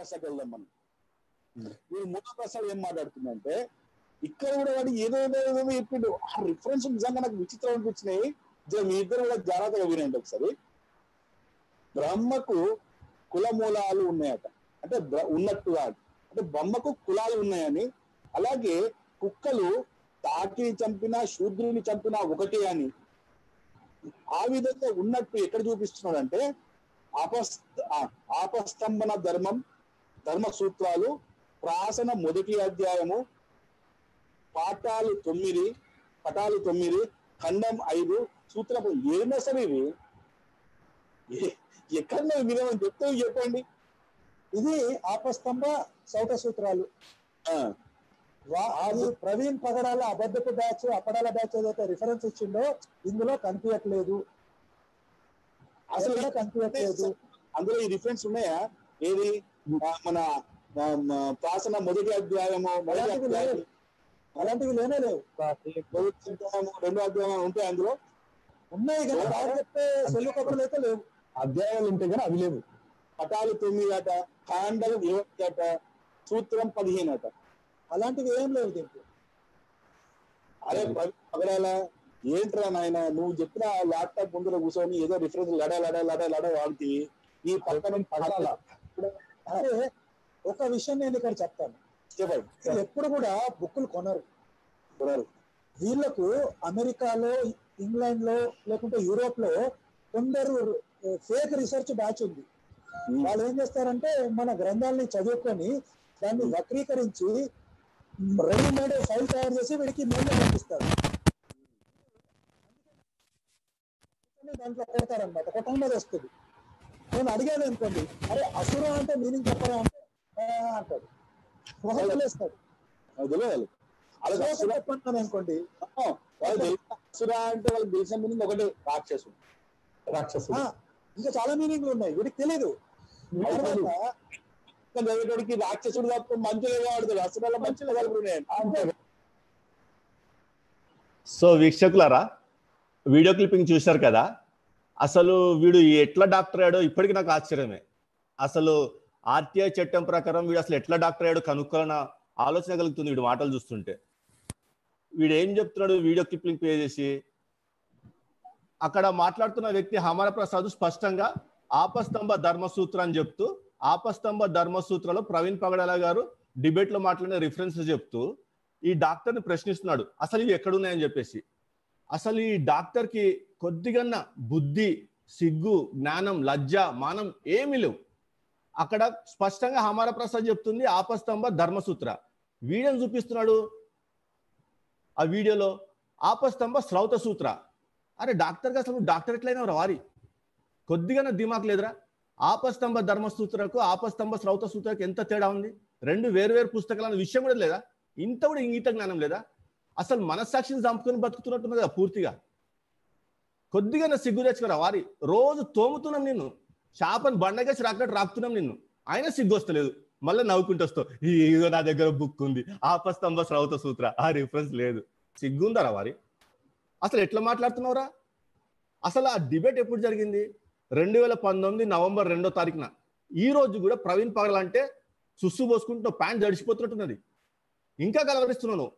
ప్రశ్నకి వెళ్దాం మనం. మీరు మూడో ప్రశ్న ఏం మాట్లాడుతుందంటే ఇక్కడ కూడా వాడు ఏదో చెప్పిండు. ఆ రిఫరెన్స్ నిజంగా నాకు విచిత్రం అనిపించినాయి. మీ ఇద్దరు కూడా జాగ్రత్తగా వినండి ఒకసారి. బ్రహ్మకు కుల మూలాలు ఉన్నాయట, అంటే ఉన్నట్టుగా, అంటే బ్రహ్మకు కులాలు ఉన్నాయని, అలాగే కుక్కలు తాకిని చంపినా శూద్రుని చంపినా ఒకటే అని ఆ విధంగా ఉన్నట్టు ఎక్కడ చూపిస్తున్నాడు అంటే ఆపస్తంభన ధర్మ సూత్రాలు ప్రాసన మొదటి అధ్యాయము పటాలు 9 ఖండం 5 సూత్రం ఏమైనా సరే ఇవి ఎక్కడన్నా వినమని చెప్తే చెప్పండి. ఇది ఆపస్తంభ సౌత సూత్రాలు. అది ప్రవీణ్ పగడాల అబద్ధపు బ్యాచ్ అపడాల బ్యాచ్ ఏదైతే రిఫరెన్స్ ఇచ్చిండో ఇందులో కనిపించట్లేదు, అసలు కనిపించట్లేదు. అందులో ఈ రిఫరెన్స్ ఉన్నాయా? ఏది మన ప్రాసన మొదటి అధ్యాయము అలాంటివి లేనే లేవు. 2వ అధ్యాయం ఉంటాయి, అందులో ఉన్నాయి కదా. బాగా చెప్తే సెల్లు కబుర్లు అయితే లేవు. అధ్యాయాలు ఉంటాయి కానీ అవి లేవు. పటాలు 9 అట, కాండలు 20 అట, సూత్రం 15 అట. అలాంటివి ఏం లేవు దీంట్లో. అరే పగడాల ఏంట్రా నాయన, నువ్వు చెప్పిన ల్యాప్టాప్ ముందర కూర్చొని ఏదో రిఫరెన్స్ లడ వాడుతీ ఈ పక్కన పగడాల. అంటే ఒక విషయం నేను ఇక్కడ చెప్తాను. చెప్పండి. ఎప్పుడు కూడా బుక్కులు కొనరు. వీళ్ళకు అమెరికాలో, ఇంగ్లాండ్ లో, లేకుంటే యూరోప్ లో కొందరు ఫేక్ రీసెర్చ్ బ్యాచ్ ఉంది. వాళ్ళు ఏం చేస్తారంటే మన గ్రంథాలని చదువుకొని దాన్ని వక్రీకరించి రెడీమేడ్ ఫైల్ తయారు చేసి వీడికి మెయిల్ పంపిస్తారు. దాంట్లో కొడతారనమాట, కొట్టడం మీద వస్తుంది. నేను అడిగాను అనుకోండి, అరే అసుర అంటే మీనింగ్ చెప్పరా అంటే అంటాడు, వదిలేస్తాడు. చెప్పంటాను అనుకోండి, అసుర అంటే వాళ్ళకి తెలిసిన మీనింగ్ ఒకటి రాక్షసుడు. ఇంకా చాలా మీనింగ్లు ఉన్నాయి, వీడికి తెలీదు. చదివేటోడికి రాక్షసుడు తప్ప మంచిగా వాడుతాడు, అసురాల మంచిగా కలుపుతున్నాయి. సో వీక్షకులారా, వీడియో క్లిప్పింగ్ చూశారు కదా. అసలు వీడు ఎట్లా డాక్టర్ అయ్యాడో ఇప్పటికీ నాకు ఆశ్చర్యమే. అసలు ఆర్టీఐ చట్టం ప్రకారం వీడు అసలు ఎట్లా డాక్టర్ అయ్యాడో కనుక్కోవాలన్న ఆలోచన కలుగుతుంది వీడు మాటలు చూస్తుంటే. వీడు ఏం చెప్తున్నాడు వీడియో క్లిప్పింగ్ ప్లే చేసి, అక్కడ మాట్లాడుతున్న వ్యక్తి హమార ప్రసాద్ స్పష్టంగా ఆపస్తంభ ధర్మసూత్ర అని చెప్తూ, ఆపస్తంభ ధర్మసూత్రలో ప్రవీణ్ పగడాల గారు డిబేట్ లో మాట్లాడిన రిఫరెన్స్ చెప్తూ ఈ డాక్టర్ ని ప్రశ్నిస్తున్నాడు అసలు ఇవి ఎక్కడున్నాయని చెప్పేసి. అసలు ఈ డాక్టర్ కి కొద్దిగన్నా బుద్ధి, సిగ్గు, జ్ఞానం, లజ్జ, మానం ఏమీ లేవు. అక్కడ స్పష్టంగా హమార ప్రసాద్ చెప్తుంది ఆపస్తంభ ధర్మసూత్ర. వీడియోని చూపిస్తున్నాడు ఆ వీడియోలో ఆపస్తంభ శ్రౌత సూత్ర. అరే డాక్టర్కి అసలు డాక్టర్ ఎట్లయినా వారి కొద్దిగా దిమాక్ లేదురా? ఆపస్తంభ ధర్మసూత్రకు ఆపస్తంభ శ్రౌత సూత్రకు ఎంత తేడా ఉంది? రెండు వేరు పుస్తకాల విషయం కూడా లేదా? ఇంత కూడా ఇంగిత జ్ఞానం లేదా? అసలు మనస్సాక్షిని చంపుకొని బతుకుతున్నట్టున్నది కదా పూర్తిగా. కొద్దిగా సిగ్గు తెచ్చుకురా వారి. రోజు తోముతున్నాం నిన్ను, చేపను బండగేసి రాకినట్టు రాకుతున్నాం నిన్ను, అయినా సిగ్గు వస్తలేదు. మళ్ళీ నవ్వుకుంటూ వస్తావు, ఇదో నా దగ్గర బుక్ ఉంది ఆపస్తంభ శ్రౌత సూత్ర, ఆ రిఫరెన్స్ లేదు. సిగ్గుందరా వారి? అసలు ఎట్లా మాట్లాడుతున్నావురా? అసలు ఆ డిబేట్ ఎప్పుడు జరిగింది? 2019 నవంబర్ 2వ తారీఖున. ఈ రోజు కూడా ప్రవీణ్ పగడాల అంటే సుస్సు పోసుకుంటున్నావు, ప్యాంట్ జడిచిపోతున్నట్టున్నది. ఇంకా కలవరిస్తున్నావు.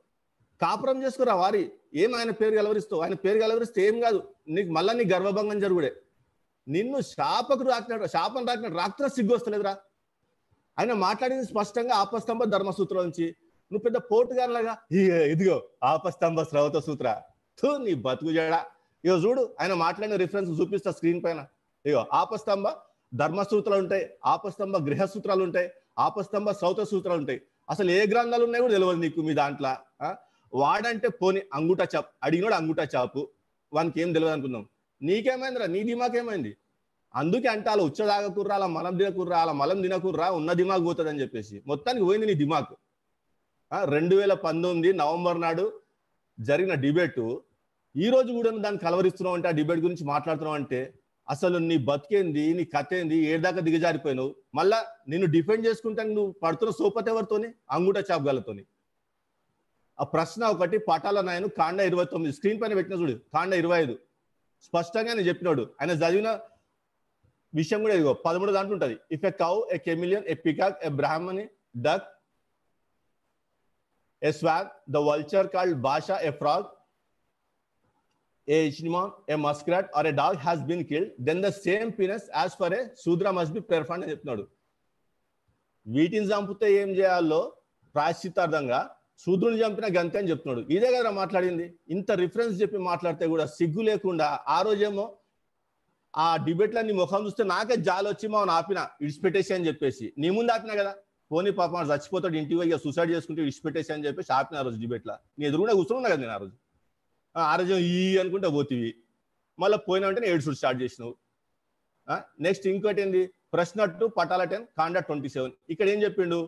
కాపురం చేసుకురా వారి. ఏం ఆయన పేరు కలవరిస్తావు? ఆయన పేరు కలవరిస్తే ఏం కాదు, నీకు మళ్ళా నీ గర్వభంగం జరుగుడే. నిన్ను శాపం రాకినట్టు రాకుతున్నా సిగ్గు వస్తలేదురా? ఆయన మాట్లాడింది స్పష్టంగా ఆపస్తంభ ధర్మసూత్రం నుంచి. నువ్వు పెద్ద పోటుగానిలాగా ఇదిగో ఆపస్తంభ శ్రౌత సూత్ర, నీ బతుకు జడా. ఇగో చూడు, ఆయన మాట్లాడిన రిఫరెన్స్ చూపిస్తా స్క్రీన్ పైన. ఇగో ఆపస్తంభ ధర్మసూత్రాలు ఉంటాయి, ఆపస్తంభ గృహసూత్రాలు ఉంటాయి, ఆపస్తంభ శ్రౌత సూత్రాలు ఉంటాయి. అసలు ఏ గ్రంథాలు ఉన్నాయి కూడా తెలియదు నీకు మీ దాంట్లో. వాడంటే పోని అంగుటా చాపు, అడిగినోడు అంగుటా చాపు, వానికి ఏం తెలియదు అనుకున్నాం. నీకేమైందిరా? నీ దిమాక్ ఏమైంది? అందుకే అంటే అలా ఉచ్చ తాగకుర్రా, అలా మలం తినకుర్రా, అలా మలం తినకుర్రా, ఉన్న దిమాగ్ పోతుంది అని చెప్పేసి మొత్తానికి పోయింది నీ దిమాక్. 2019 నవంబర్ నాడు జరిగిన డిబేటు ఈ రోజు కూడా దాన్ని కలవరిస్తున్నావు అంటే, ఆ డిబేట్ గురించి మాట్లాడుతున్నావు అంటే అసలు నీ బతికేంది, నీ కథ ఏంది, ఏడాక దిగజారిపోయినావు. మళ్ళా నిన్ను డిఫెండ్ చేసుకుంటాను నువ్వు పడుతున్న సోపతి ఎవరితోని? అంగుట చాపగాలతోని. ఆ ప్రశ్న ఒకటి పటాల నాయను కాండ 29 స్క్రీన్ పైన పెట్టిన చూడు, కాండ 25 స్పష్టంగా నేను చెప్పినాడు. ఆయన చదివిన విషయం కూడా ఇదిగో 13 దాంట్లో ఉంటుంది. If a cow, a chameleon, a peacock, a Brahmani, duck, a swan, the vulture called Bhasa, a frog, a ichneumon, a muskrat or a dog has been killed, then the same penance as for a Shudra must be performed అని చెప్తున్నాడు. వీటిని చంపితే ఏం చేయాలో ప్రాయశ్చిత్తార్థంగా శూద్రుని చంపిన గంతే అని చెప్తున్నాడు. ఇదే కదా మాట్లాడింది. ఇంత రిఫరెన్స్ చెప్పి మాట్లాడితే కూడా సిగ్గు లేకుండా ఆ రోజేమో ఆ డిబేట్లో నీ ముఖం చూస్తే నాకే జాలి వచ్చి మా ఆపిన ఇడిచిపెట్టేసి అని చెప్పేసి, నీ ముందు ఆపినా కదా, పోనీ పాపం చచ్చిపోతాడు ఇంటికి పోయి సూసైడ్ చేసుకుంటే ఇడిచిపెట్టేసి అని చెప్పేసి ఆపిన ఆ రోజు డిబేట్లో. నీ ఎదురుగా కూర్చున్నా కదా నేను ఆ రోజు ఈ అనుకుంటే పోతివి, మళ్ళీ పోయినా అంటే ఏడుచుడు స్టార్ట్ చేసినావు. నెక్స్ట్ ఇంకోటి ఏంది, ప్రశ్న 2 పటాల 10 కాండ 27. ఇక్కడ ఏం చెప్పిండు,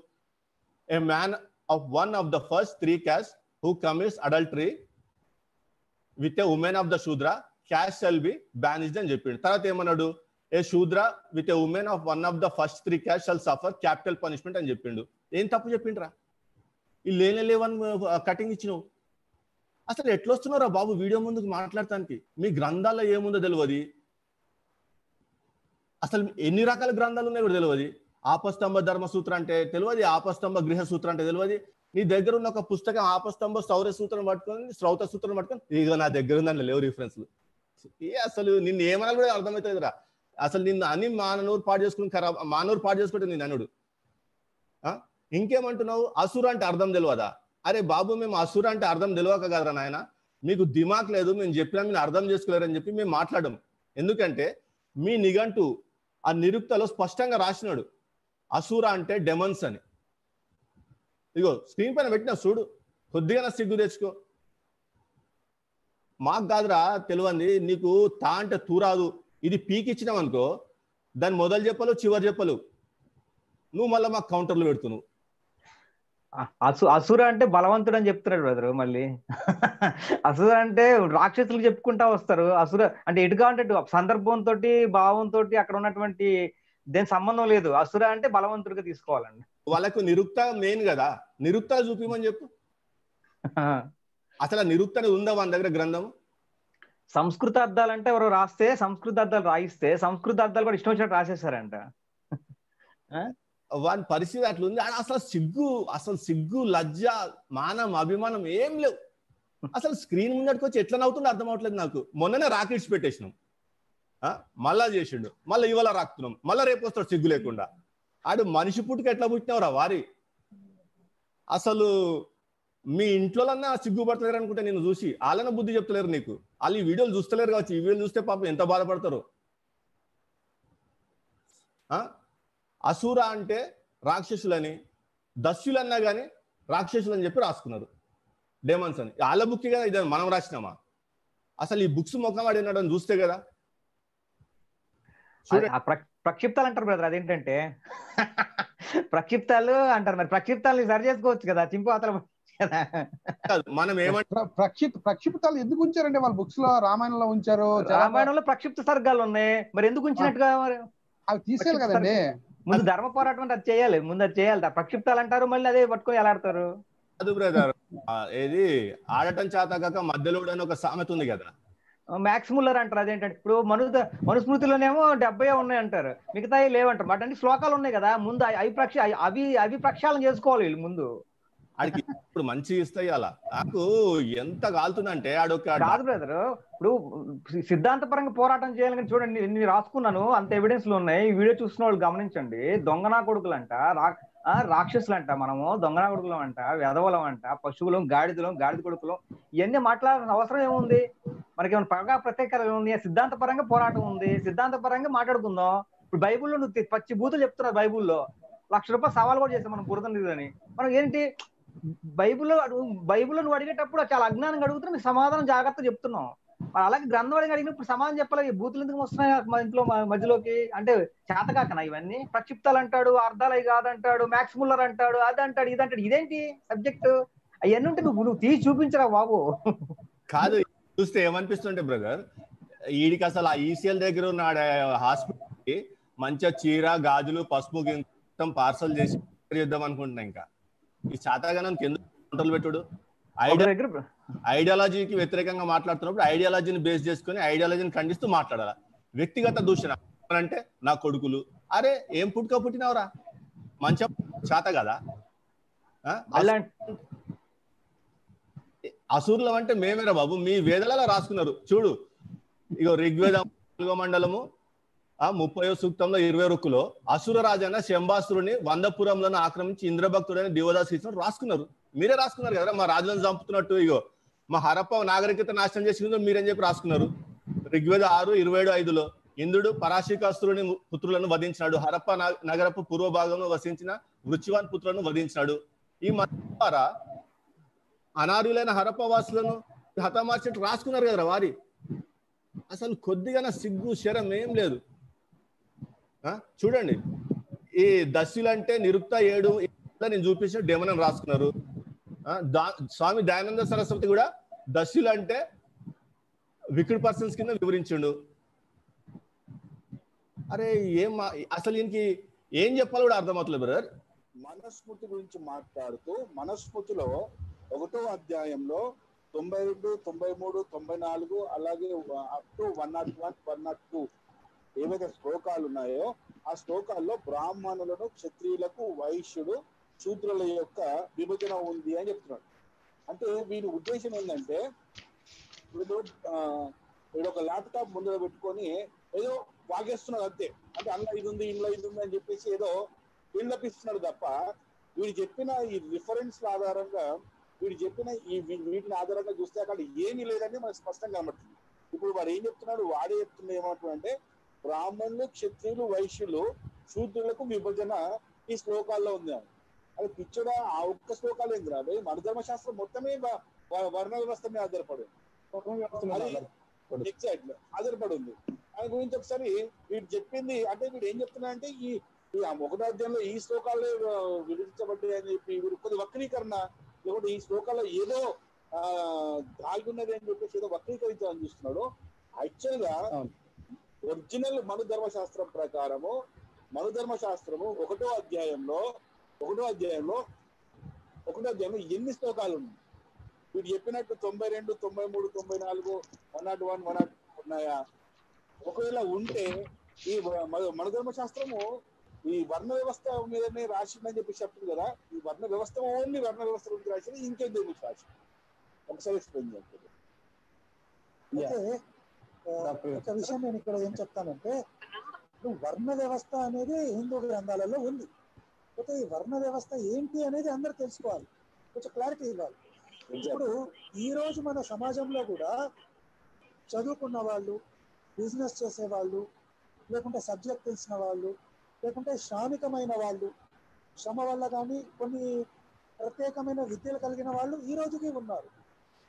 ఏ man of one of the first 3 caste who commits adultery with a women of the శూద్ర క్యాస్ట్ షల్ బి బ్యానిష్డ్ అని చెప్పిండు. తర్వాత ఏమన్నాడు, ఏ శూద్ర with a women of one of the first 3 caste shall suffer capital punishment అని చెప్పిండు. ఏం తప్పు చెప్పిండ్రా, ఈ లేవని కటింగ్ ఇచ్చినావు. అసలు ఎట్లొస్తున్నారా బాబు వీడియో ముందుకు మాట్లాడటానికి? మీ గ్రంథాల్లో ఏముందో తెలియదు, అసలు ఎన్ని రకాల గ్రంథాలు ఉన్నాయో కూడా తెలియదు. ఆపస్తంభ ధర్మసూత్ర అంటే తెలియదు, ఆపస్తంభ గృహ సూత్రం అంటే తెలియదు. నీ దగ్గర ఉన్న ఒక పుస్తకం ఆపస్తంభ సౌర సూత్రం పట్టుకొని శ్రౌత సూత్రం పట్టుకొని ఇక నా దగ్గర ఉందని లేవు రిఫరెన్స్లు. అసలు నిన్ను ఏమన్నా కూడా అర్థమవుతుందిరా. అసలు నిన్ను అని మానూరు పాడు చేసుకుంటే నేను అనుడు. ఇంకేమంటున్నావు, అసుర అంటే అర్థం తెలియదా? అరే బాబు, మేము అసుర అంటే అర్థం తెలియక కదరా నాయన, మీకు దిమాక్ లేదు, మేము చెప్పినా మీరు అర్థం చేసుకోలేరని చెప్పి మేము మాట్లాడడం. ఎందుకంటే మీ నిఘంటు ఆ నిరుక్తలో స్పష్టంగా రాసినాడు అసుర అంటే డెమన్స్ అని. ఇగో స్క్రీన్ పైన పెట్టినా చూడు, కొద్దిగా నా సిగ్గు తెచ్చుకో. మాకు కాదురా తెలియంది, నీకు తా అంటే తూరాదు. ఇది పీక్ ఇచ్చినావు అనుకో, దాన్ని మొదలు చెప్పలు చివరి చెప్పలు, నువ్వు మళ్ళీ మాకు కౌంటర్లు పెడుతున్నావు. అసుర అంటే బలవంతుడు అని చెప్తున్నాడు బ్రదరు. మళ్ళీ అసుర అంటే రాక్షసులు చెప్పుకుంటా వస్తారు. అసుర అంటే ఎటుగా అంటే సందర్భంతో భావంతో అక్కడ ఉన్నటువంటి దేని సంబంధం లేదు. అసుర అంటే బలవంతుడిగా తీసుకోవాలండి. వాళ్ళకు నిరుక్త మెయిన్ కదా, నిరుక్త చూపిమని చెప్పు. అసలు నిరుక్త ఉందా మన దగ్గర గ్రంథం? సంస్కృత అర్థాలంటే ఎవరో రాస్తే, సంస్కృత అర్థాలు రాయిస్తే సంస్కృత అర్థాలు కూడా ఇష్టం వచ్చినట్టు రాసేసారంట. వాని పరిస్థితి అట్లుంది. అసలు సిగ్గు లజ్జ మానం అభిమానం ఏం లేవు. అసలు స్క్రీన్ ముందటికి వచ్చి ఎట్లా నవ్వుతుందో అర్థం అవట్లేదు నాకు. మొన్ననే రాకెట్స్ పెట్టేసినాం, మళ్ళా చేసిండు, మళ్ళీ ఇవాళ రాకుతున్నాం, మళ్ళీ రేపు వస్తాడు సిగ్గు లేకుండా. ఆడు మనిషి పుట్టుక ఎట్లా పుట్టినవరా వారి. అసలు మీ ఇంట్లోనన్నా సిగ్గుపడతలేరు అనుకుంటే నేను చూసి, వాళ్ళని బుద్ధి చెప్తలేరు నీకు. వాళ్ళు ఈ వీడియోలు చూస్తలేరు కావచ్చు, ఈ వీడియోలు చూస్తే పాపం ఎంత బాధపడతారు. అసుర అంటే రాక్షసులని, దస్యులన్నా కానీ రాక్షసులని చెప్పి రాసుకున్నారు, డెమన్స్ అని. వాళ్ళ బుక్ కదా ఇది, మనం రాసినామా? అసలు ఈ బుక్స్ ముఖం వాడి ఉన్నాడని చూస్తే కదా. ప్రక్షిప్తాలు అంటారు బ్రదర్. అదేంటంటే ప్రక్షిప్తాలు అంటారు. మరి ప్రక్షిప్తాలు సరి చేసుకోవచ్చు కదా, చింపు అతల కదా. మనం ఏమంటారు, ప్రక్షిప్తాలు ఎందుకు ఉంచారంటే వాళ్ళ బుక్స్ లో రామాయణంలో ఉంచారు. రామాయణంలో ప్రక్షిప్త సర్గాలు ఉన్నాయి, మరి ఎందుకు ఉంచినట్టుగా? మరి అవి తీసేయాలి కదండి. ముందు ధర్మ పోరాటం అంటే అది చేయాలి, ముందు అది చేయాలి. ప్రక్షిప్తాలు అంటారు, మళ్ళీ అదే పట్టుకొని ఎలా ఆడతారు? అది బ్రదర్ ఏది ఆడటం చేతకాక మధ్యలో ఒక సామెత ఉంది కదా, మ్యాక్స్ ముల్లర్ అంటారు. అదేంటంటే ఇప్పుడు మనుస్మృతిలోనేమో 70 ఉన్నాయి అంటారు, మిగతాయి లేవంటారు. బట్ అంటే శ్లోకాలు ఉన్నాయి కదా, ముందు అవి ప్రక్షాళన చేసుకోవాలి వీళ్ళు ముందు. ఆడికి ఇప్పుడు మంచి ఇస్తాయి. అలా నాకు ఎంత కాలుతుందంటే ఆడొక కాదు బ్రదర్, ఇప్పుడు సిద్ధాంతపరంగా పోరాటం చేయాలని చూడండి, నేను రాసుకున్నాను, అంత ఎవిడెన్స్ లో ఉన్నాయి. ఈ వీడియో చూస్తున్న వాళ్ళు గమనించండి. దొంగనా కొడుకులంట, రాక్షసులంట, మనము దొంగనా కొడుకులం అంట, వెధవలం అంట, పశువులం, గాడిద కొడుకులం, ఇవన్నీ మాట్లాడాల్సిన అవసరం ఏముంది? మనకేమైనా పరగా ప్రత్యేకత ఏముంది? సిద్ధాంతపరంగా పోరాటం ఉంది, సిద్ధాంతపరంగా మాట్లాడుకుందాం. ఇప్పుడు బైబుల్లో నువ్వు పచ్చి బూతులు చెప్తున్నారు. బైబుల్లో ₹1,00,000 సవాల్ కూడా చేస్తాం మనం బురదని. మనం ఏంటి బైబుల్లో నువ్వు అడిగేటప్పుడు చాలా అజ్ఞానంగా అడుగుతున్నా, నీకు సమాధానం జాగ్రత్త చెప్తున్నాం. అలాగే గ్రంథం అడిగినప్పుడు సమాధానం చెప్పాలి. బూతులు ఎందుకు వస్తున్నాయి మా ఇంట్లో మధ్యలోకి? అంటే చేతకాకనా ఇవన్నీ? ప్రక్షిప్తాలు అంటాడు, అర్థాలు కాదంటాడు, మ్యాక్స్ ముల్లర్ అంటాడు, అది అంటాడు, ఇది అంటాడు. ఇదేంటి సబ్జెక్టు? అవన్నీ ఉంటే నువ్వు తీసి చూపించరా బాబు. కాదు, చూస్తే ఏమనిపిస్తుంటే బ్రదర్, వీడికి అసలు ఆ ఈసీఎల్ దగ్గర ఉన్న హాస్పిటల్కి మంచిగా చీర, గాజులు, పసుపు గింతం పార్సల్ చేసి చేద్దాం అనుకుంటున్నా. ఇంకా ఈ శాతగానానికి ఎందుకు కంట్రోల్ పెట్టుడు? ఐడియాలజీకి వ్యతిరేకంగా మాట్లాడుతున్నప్పుడు ఐడియాలజీని బేస్ చేసుకుని ఐడియాలజీని ఖండిస్తూ మాట్లాడాలి. వ్యక్తిగత దూషణ అంటే నా కొడుకులు. అరే ఏం పుట్టినవరా, మంచి చేత కదా. అసూర్లం అంటే మేమేరా బాబు, మీ వేదాలలో రాసుకున్నారు చూడు. ఇగో ఋగ్వేదం 4వ మండలము 30వ సూక్తంలో 20 రుక్కులో అసుర రాజైన శంబాసురుని 100 పురములను ఆక్రమించి ఇంద్రభక్తుడైన దేవదాస్ ఇచ్చినట్టు రాసుకున్నారు. మీరే రాసుకున్నారు కదా, మా రాజులను చంపుతున్నట్టు. ఇగో మా హరప్ప నాగరికత నాశనం చేసి మీరేం చెప్పి రాసుకున్నారు. ఋగ్వేద 6:27-5లో ఇంద్రుడు పరాశికాసురుని పుత్రులను వధించినాడు, హరప్ప నగరపు పూర్వ భాగంలో వసించిన వృచ్చివాన్ పుత్రులను వధించినాడు. ఈ ద్వారా అనార్యులైన హరప్ప వాసులను హతమార్చినట్టు రాసుకున్నారు కదా వారి. అసలు కొద్దిగా సిగ్గు శరం ఏం లేదు. చూడండి, ఈ దస్యులు అంటే నిరుక్త 7 నేను చూపించిన డెమన్ రాసుకున్నారు. స్వామి దయానంద సరస్వతి కూడా దస్యులు అంటే వికెడ్ పర్సన్స్ కింద వివరించిండు. అరే ఏం అసలు ఈయనకి ఏం చెప్పాలో కూడా అర్థమవుతలేదు బ్రదర్. మనస్మృతి గురించి మాట్లాడుతూ మనస్మృతిలో 1వ అధ్యాయంలో 92, 93, 94 అలాగే అప్ టు 101, 102 ఏవైతే శ్లోకాలు ఉన్నాయో ఆ శ్లోకాల్లో బ్రాహ్మణులను క్షత్రియులకు వైశ్యుడు శూద్రుల యొక్క విభజన ఉంది అని చెప్తున్నాడు. అంటే వీరి ఉద్దేశం ఏంటంటే వీడు ఒక ల్యాప్టాప్ ముందర పెట్టుకొని ఏదో వాగేస్తున్నాడు అంతే. అంటే అందులో ఇది ఉంది, ఇంట్లో ఇది ఉంది అని చెప్పేసి ఏదో బిల్డప్ ఇస్తున్నాడు తప్ప వీడు చెప్పిన ఈ రిఫరెన్స్ ఆధారంగా వీడు చెప్పిన వీటిని ఆధారంగా చూస్తే అక్కడ ఏమీ లేదని మనకు స్పష్టంగా కనబడుతుంది. ఇప్పుడు వాడు ఏం చెప్తున్నాడు, వాడే చెప్తున్నా ఏమంటున్నాడంటే బ్రాహ్మణులు క్షత్రియులు వైశ్యులు శూద్రులకు విభజన ఈ శ్లోకాల్లో ఉంది. అది పిచ్చడా ఆ ఒక్క శ్లోకాలు ఏంది రా మన ధర్మశాస్త్రం మొత్తమే వర్ణ వ్యవస్థ మీద ఆధారపడి ఎగ్జాక్ట్ ఆధారపడి ఉంది. దాని గురించి ఒకసారి వీడు చెప్పింది అంటే వీడు ఏం చెప్తున్నా అంటే ఈ 1వ అధ్యాయంలో ఈ శ్లోకాలే విభజించబడ్డాయి అని చెప్పి వీడు కొద్ది వక్రీకరణ, లేకుంటే ఈ శ్లోకాల్లో ఏదో దాగి ఉన్నది అని చెప్పేసి ఏదో వక్రీకరించాలని చూస్తున్నాడు. యాక్చువల్ గా ఒరిజినల్ మను ధర్మశాస్త్రం ప్రకారము మనుధర్మశాస్త్రము 1వ అధ్యాయంలో ఎన్ని శ్లోకాలు ఉన్నాయి? వీడు చెప్పినట్టు 92, 93, 94, 101, 102 ఉన్నాయా? ఒకవేళ ఉంటే ఈ మనుధర్మశాస్త్రము ఈ వర్ణ వ్యవస్థ మీదనే రాసిందని చెప్పి చెప్తుంది కదా. ఈ వర్ణ వ్యవస్థ ఓన్లీ వర్ణ వ్యవస్థ గురించి రాసింది, ఇంకేం గురించి రాసింది? ఒకసారి ఎక్స్ప్లెయిన్ చేయండి. ఒక విషయం నేను ఇక్కడ ఏం చెప్తానంటే, వర్ణ వ్యవస్థ అనేది హిందూ గ్రంథాలలో ఉంది. అయితే ఈ వర్ణ వ్యవస్థ ఏంటి అనేది అందరూ తెలుసుకోవాలి, కొంచెం క్లారిటీ ఇవ్వాలి. ఇప్పుడు ఈ రోజు మన సమాజంలో కూడా చదువుకున్న వాళ్ళు, బిజినెస్ చేసేవాళ్ళు, లేకుంటే సబ్జెక్ట్ తెలిసిన వాళ్ళు, లేకుంటే శ్రామికమైన వాళ్ళు, శ్రమ వల్ల కానీ కొన్ని ప్రత్యేకమైన విద్యలు కలిగిన వాళ్ళు ఈ రోజుకి ఉన్నారు.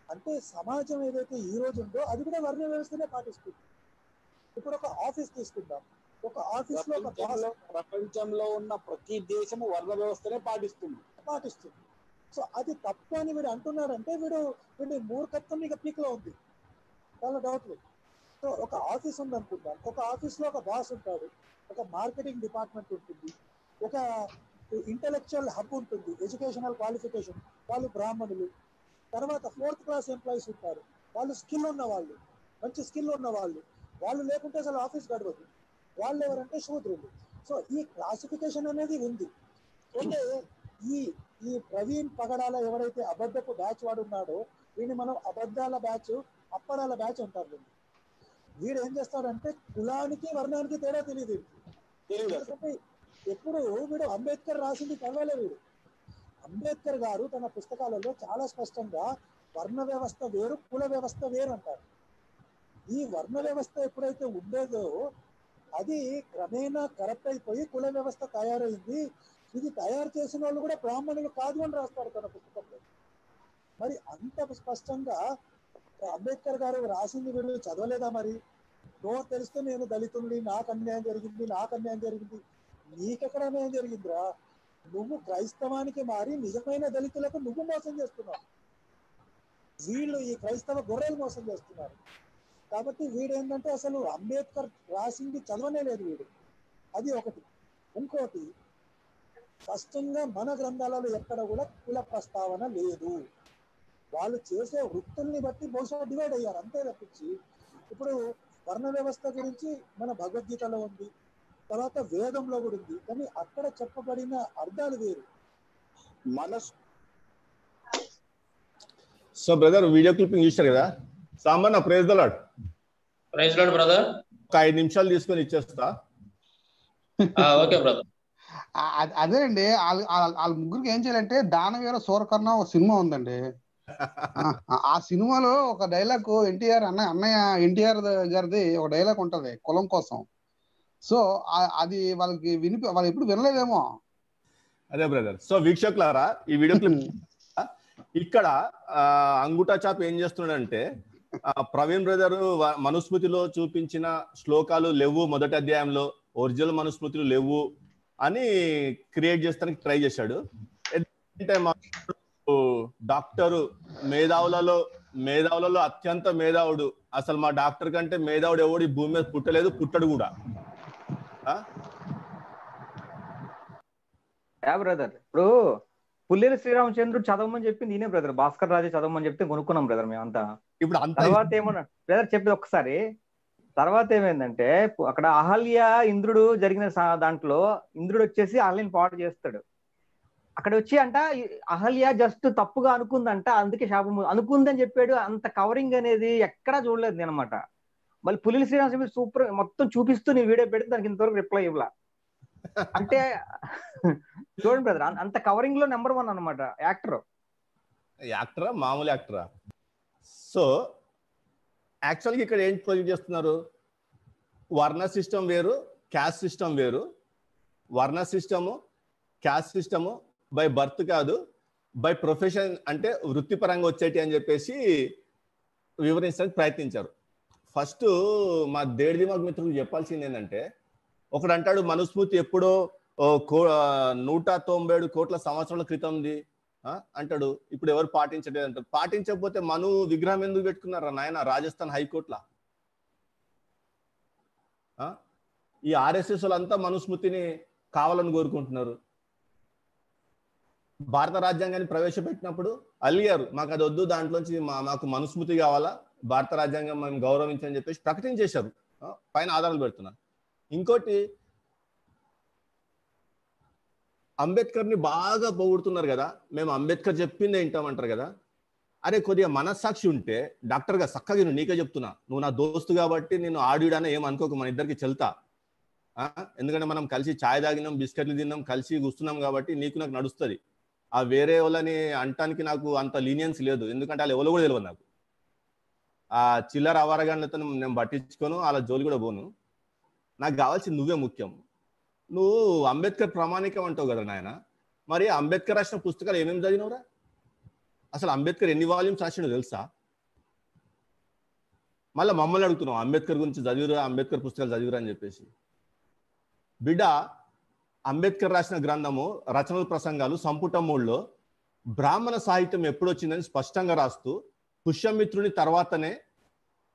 అంటే సమాజం ఏదైతే ఈ రోజు ఉందో అది కూడా వర్ణ వ్యవస్థనే పాటిస్తుంది. ఇప్పుడు ఒక ఆఫీస్ తీసుకుందాం, ఒక ఆఫీస్ లో ప్రపంచంలో ఉన్న ప్రతి దేశము వర్ణ వ్యవస్థనే పాటిస్తుంది. సో అది తప్పు అని వీడు అంటున్నారంటే వీడి మూర్ఖత్వం ఇక పీక్ లో ఉంది, చాలా డౌట్లు. సో ఒక ఆఫీస్ ఉంది అనుకుందాం, ఒక ఆఫీస్ లో ఒక బాస్ ఉంటాడు, ఒక మార్కెటింగ్ డిపార్ట్మెంట్ ఉంటుంది, ఒక ఇంటెలెక్చువల్ హబ్ ఉంటుంది, ఎడ్యుకేషనల్ క్వాలిఫికేషన్, వాళ్ళు బ్రాహ్మణులు. తర్వాత 4th క్లాస్ ఎంప్లాయీస్ ఉంటారు, వాళ్ళు స్కిల్ ఉన్న వాళ్ళు, మంచి స్కిల్ ఉన్న వాళ్ళు, వాళ్ళు లేకుంటే అసలు ఆఫీస్ గడవదు. వాళ్ళు ఎవరంటే శూద్రులు. సో ఈ క్లాసిఫికేషన్ అనేది ఉంది. అంటే ఈ ప్రవీణ్ పగడాల ఎవరైతే అబద్ధపు బ్యాచ్ వాడు ఉన్నాడో వీడిని మనం అబద్ధాల బ్యాచ్, అప్పడాల బ్యాచ్ అంటారు. వీడు ఏం చేస్తాడంటే కులానికి వర్ణానికి తేడా తెలియదు. ఎందుకంటే ఎప్పుడు వీడు అంబేద్కర్ రాసింది చదవలే. వీడు అంబేద్కర్ గారు తన పుస్తకాలలో చాలా స్పష్టంగా వర్ణ వ్యవస్థ వేరు, కుల వ్యవస్థ వేరు అంటారు. ఈ వర్ణ వ్యవస్థ ఎప్పుడైతే ఉండేదో అది క్రమేణా కరప్ట్ అయిపోయి కుల వ్యవస్థ తయారైంది. ఇది తయారు చేసిన వాళ్ళు కూడా బ్రాహ్మణులు కాదు అని రాస్తాడు తన పుస్తకంలో. మరి అంత స్పష్టంగా అంబేద్కర్ గారు రాసింది వీడు చదవలేదా? మరి తెలిస్తే నేను దళితుల్ని, నాకు అన్యాయం జరిగింది. నీకెక్కడ అన్యాయం జరిగిందిరా? నువ్వు క్రైస్తవానికి మారి నిజమైన దళితులకు నువ్వు మోసం చేస్తున్నావు. వీళ్ళు ఈ క్రైస్తవ గొర్రెలు మోసం చేస్తున్నారు. కాబట్టి వీడేంటంటే అసలు అంబేద్కర్ రాసింది చదవనే లేదు వీడు. అది ఒకటి. ఇంకోటి, స్పష్టంగా మన గ్రంథాలలో ఎక్కడ కూడా కుల ప్రస్తావన లేదు. వాళ్ళు చేసే వృత్తుల్ని బట్టి బహుశా డివైడ్ అయ్యారు అంతే తప్పించి ఇప్పుడు వర్ణ వ్యవస్థ గురించి మన భగవద్గీతలో ఉంది, తర్వాత వేదంలో కూడా ఉంది, కానీ అక్కడ చెప్పబడిన అర్థాలు వేరు. మనస్ సో బ్రదర్ వీడియో క్లిప్పింగ్ చూశారు కదా, సామాన్ praise the lord. Praise lord brother. ఒక 5 నిమిషాలు తీసుకొని ఇచ్చేస్తా. Okay brother. అదేనండి, వాళ్ళ ముగ్గురికి ఏం చేయాలంటే దానవీర సూరకర్ణ ఒక సినిమా ఉందండి. ఆ సినిమాలో ఒక డైలాగ్ అన్నయ్య ఎన్టీఆర్ గారిది ఒక డైలాగ్ ఉంటది కులం కోసం. సో అది వాళ్ళకి వాళ్ళు ఎప్పుడు వినలేదేమో. అదే బ్రదర్. సో వీక్షకులారా, ఈ వీడియో క్లిప్ ఇక్కడ అంగుటా చాప్ ఏం చేస్తున్నాడంటే, ప్రవీణ్ బ్రదర్ మనుస్మృతిలో చూపించిన శ్లోకాలు లేవు, మొదటి అధ్యాయంలో ఒరిజినల్ మనుస్మృతులు లేవు అని క్రియేట్ చేస్తానికి ట్రై చేశాడు. డాక్టరు మేధావులలో అత్యంత మేధావుడు, అసలు మా డాక్టర్ కంటే మేధావుడు ఎవడు ఈ భూమి మీద పుట్టలేదు, పుట్టడు కూడా. బ్రదర్ ఇప్పుడు పుల్లేరు శ్రీరామచంద్రుడు చదవమని చెప్పింది ఈయనే బ్రదర్. భాస్కర్ రాజు చదవమని చెప్తే కొనుక్కున్నాం బ్రదర్ మేమంతా. ఇప్పుడు తర్వాత ఏమన్నా బ్రదర్ చెప్పేది ఒక్కసారి. తర్వాత ఏమైందంటే అక్కడ అహల్య ఇంద్రుడు జరిగిన దాంట్లో ఇంద్రుడు వచ్చేసి అహల్యని పాటు చేస్తాడు. అక్కడ వచ్చి అంట అహల్య జస్ట్ తప్పుగా అనుకుందంట, అందుకే శాపం అనుకుందని చెప్పాడు. అంత కవరింగ్ అనేది ఎక్కడా చూడలేదు నేను అనమాట. మళ్ళీ పుల్లేరు శ్రీరామచంద్రుడు సూపర్ మొత్తం చూపిస్తూ నీ వీడియో పెడితే దానికి ఇంతవరకు రిప్లై ఇవ్వలా. అంటే చూడండి బ్రదర్, అంత కవరింగ్ లో నెంబర్ 1 అనమాట యాక్టరా, మామూలు యాక్టరా. సో యాక్చువల్గా ఇక్కడ ఏంటి ప్రొజెక్ట్ చేస్తున్నారు, వర్ణ సిస్టమ్ వేరు, క్యాస్ట్ సిస్టమ్ వేరు. వర్ణ system, caste system by birth కాదు, బై ప్రొఫెషన్, అంటే వృత్తిపరంగా వచ్చేటి అని చెప్పేసి వివరించడానికి ప్రయత్నించారు. ఫస్ట్ మా దేడిదిమాగ్ మిత్రులు చెప్పాల్సింది ఏంటంటే, ఒకడు అంటాడు మనుస్మృతి ఎప్పుడో 197 కోట్ల సంవత్సరాల క్రితంది అంటాడు, ఇప్పుడు ఎవరు పాటించలేదు అంటారు. పాటించకపోతే మను విగ్రహం ఎందుకు పెట్టుకున్నారా నాయన రాజస్థాన్ హైకోర్టులో? ఈ ఆర్ఎస్ఎస్ వాళ్ళంతా మనుస్మృతిని కావాలని కోరుకుంటున్నారు. భారత రాజ్యాంగాన్ని ప్రవేశపెట్టినప్పుడు అలిగారు, మాకు అది వద్దు, దాంట్లోంచి మాకు మనుస్మృతి కావాలా, భారత రాజ్యాంగం మేము గౌరవించని చెప్పేసి ప్రకటించేశారు. పైన ఆధారాలు పెడుతున్నారు. ఇంకోటి, అంబేద్కర్ని బాగా పొగుడుతున్నారు కదా, మేము అంబేద్కర్ చెప్పిందే వింటామంటారు కదా. అరే కొద్దిగా మనస్సాక్షి ఉంటే డాక్టర్గా చక్కగా నీకే చెప్తున్నా, నువ్వు నా దోస్తు కాబట్టి నేను ఆడిడానే ఏం అనుకోక, మన ఇద్దరికి చెల్తా. ఎందుకంటే మనం కలిసి ఛాయ్ తాగినాం, బిస్కెట్లు తిన్నాం, కలిసి కూస్తున్నాం కాబట్టి నీకు నాకు నడుస్తుంది. ఆ వేరే వాళ్ళని అంటానికి నాకు అంత లీనియన్స్ లేదు, ఎందుకంటే వాళ్ళు ఎవరు కూడా తెలియదు నాకు. ఆ చిల్లర అవారగాళ్ళతో నేను పట్టించుకోను, వాళ్ళ జోలి కూడా పోను. నాకు కావాల్సింది నువ్వే ముఖ్యం. నువ్వు అంబేద్కర్ ప్రామాణికం అంటావు కదా నాయన, మరి అంబేద్కర్ రాసిన పుస్తకాలు ఏమేమి చదివినవురా? అసలు అంబేద్కర్ ఎన్ని వాల్యూమ్స్ రాసినో తెలుసా? మళ్ళీ మమ్మల్ని అడుగుతున్నావు అంబేద్కర్ గురించి చదివిరా, అంబేద్కర్ పుస్తకాలు చదివిరా అని చెప్పేసి. బిడ్డ, అంబేద్కర్ రాసిన గ్రంథము రచనల ప్రసంగాలు సంపుటం 3లో బ్రాహ్మణ సాహిత్యం ఎప్పుడు వచ్చిందని స్పష్టంగా రాస్తూ, పుష్యమిత్రుని తర్వాతనే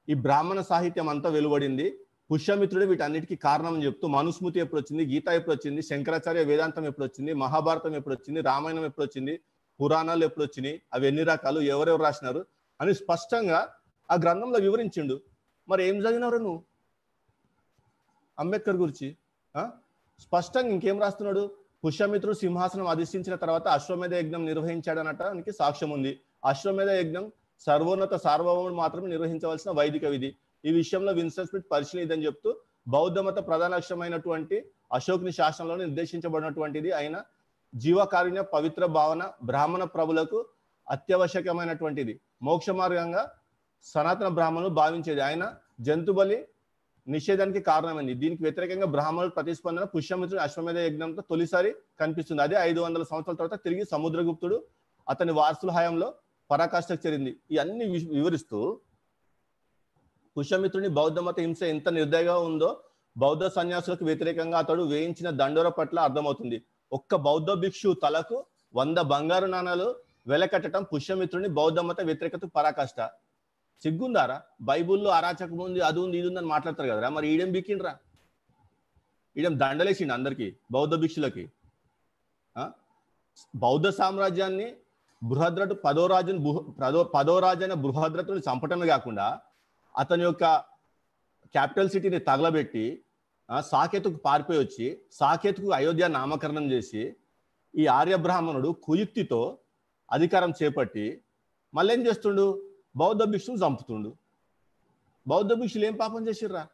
ఈ బ్రాహ్మణ సాహిత్యం అంతా వెలువడింది, పుష్యమిత్రుడు వీటన్నిటికీ కారణం అని చెప్తూ, మనుస్మృతి ఎప్పుడు వచ్చింది, గీత ఎప్పుడు వచ్చింది, శంకరాచార్య వేదాంతం ఎప్పుడు వచ్చింది, మహాభారతం ఎప్పుడు వచ్చింది, రామాయణం ఎప్పుడు వచ్చింది, పురాణాలు ఎప్పుడు వచ్చినాయి, అవి ఎన్ని రకాలు, ఎవరెవరు రాసినారు అని స్పష్టంగా ఆ గ్రంథంలో వివరించిండు. మరి ఏం చదివినారు నువ్వు అంబేద్కర్ గురించి? స్పష్టంగా ఇంకేం రాస్తున్నాడు, పుష్యమిత్రుడు సింహాసనం అధిష్ఠించిన తర్వాత అశ్వమేధ యజ్ఞం నిర్వహించాడనటానికి సాక్ష్యం ఉంది. అశ్వమేధ యజ్ఞం సర్వోన్నత సార్వభౌముడు మాత్రమే నిర్వహించవలసిన వైదిక విధి. ఈ విషయంలో విన్స్టన్ స్మిత్ పరిశీలిందని చెప్తూ, బౌద్ధ మత ప్రధాన అక్షరమైనటువంటి అశోకుని శాసనంలో నిర్దేశించబడినటువంటిది అయిన జీవకారుణ్య పవిత్ర భావన బ్రాహ్మణ ప్రభులకు అత్యావశ్యకమైనటువంటిది, మోక్ష మార్గంగా సనాతన బ్రాహ్మణులు భావించేది. ఆయన జంతు బలి నిషేధానికి కారణమైంది. దీనికి వ్యతిరేకంగా బ్రాహ్మణుల ప్రతిస్పందన పుష్యమిత్రుడు అశ్వమేధ యజ్ఞంతో తొలిసారి కనిపిస్తుంది. అదే 500 సంవత్సరాల తర్వాత తిరిగి సముద్రగుప్తుడు అతని వారసుల హయాంలో పరాకాష్ఠకు చేరింది. ఇవన్నీ వివరిస్తూ పుష్యమిత్రుని బౌద్ధ మత హింస ఎంత నిర్దయగా ఉందో బౌద్ధ సన్యాసులకు వ్యతిరేకంగా అతడు వేయించిన దండోర పట్ల అర్థమవుతుంది. ఒక్క బౌద్ధ భిక్షు తలకు 100 బంగారు నాణాలు వెలకట్టడం పుష్యమిత్రుని బౌద్ధ మత వ్యతిరేకత పరాకాష్ఠ. సిగ్గుందారా? బైబుల్లో అరాచకం ఉంది, అది ఉంది, ఇది ఉందని మాట్లాడతారు కదరా. మరి ఈడేం బిక్కిండ్రా? ఈడేం దండలేసిండు అందరికి బౌద్ధ భిక్షులకి. బౌద్ధ సామ్రాజ్యాన్ని బృహద్రటు పదో రాజైన బృహద్రతుని చంపటమే కాకుండా అతని యొక్క క్యాపిటల్ సిటీని తగలబెట్టి సాకేతుకు పారిపోయి వచ్చి సాకేతుకు అయోధ్య నామకరణం చేసి ఈ ఆర్యబ్రాహ్మణుడు కుయుక్తితో అధికారం చేపట్టి మళ్ళీ ఏం చేస్తుండు? బౌద్ధ భిక్షులు చంపుతుండు. బౌద్ధ భిక్షులు ఏం పాపం చేసిర్రా?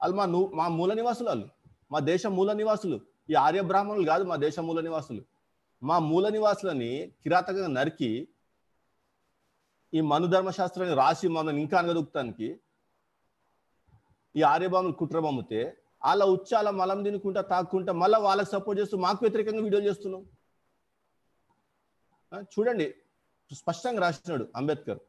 వాళ్ళు మా మూల నివాసులు, వాళ్ళు మా దేశ మూల నివాసులు. ఈ ఆర్యబ్రాహ్మణులు కాదు మా దేశ మూల నివాసులు. మా మూల నివాసులని కిరాతకంగా నరికి ఈ మను ధర్మశాస్త్రాన్ని రాసి మనం ఇంకా అనగదొక్కుతానికి ఈ ఆర్యబ్రాహ్మణులు కుట్ర బొమ్మితే వాళ్ళ ఉచ్చాల మలం తినుకుంటా తాక్కుంటా మళ్ళీ వాళ్ళకి సపోర్ట్ చేస్తూ మాకు వ్యతిరేకంగా వీడియోలు చేస్తున్నాం. చూడండి, స్పష్టంగా రాసినాడు అంబేద్కర్.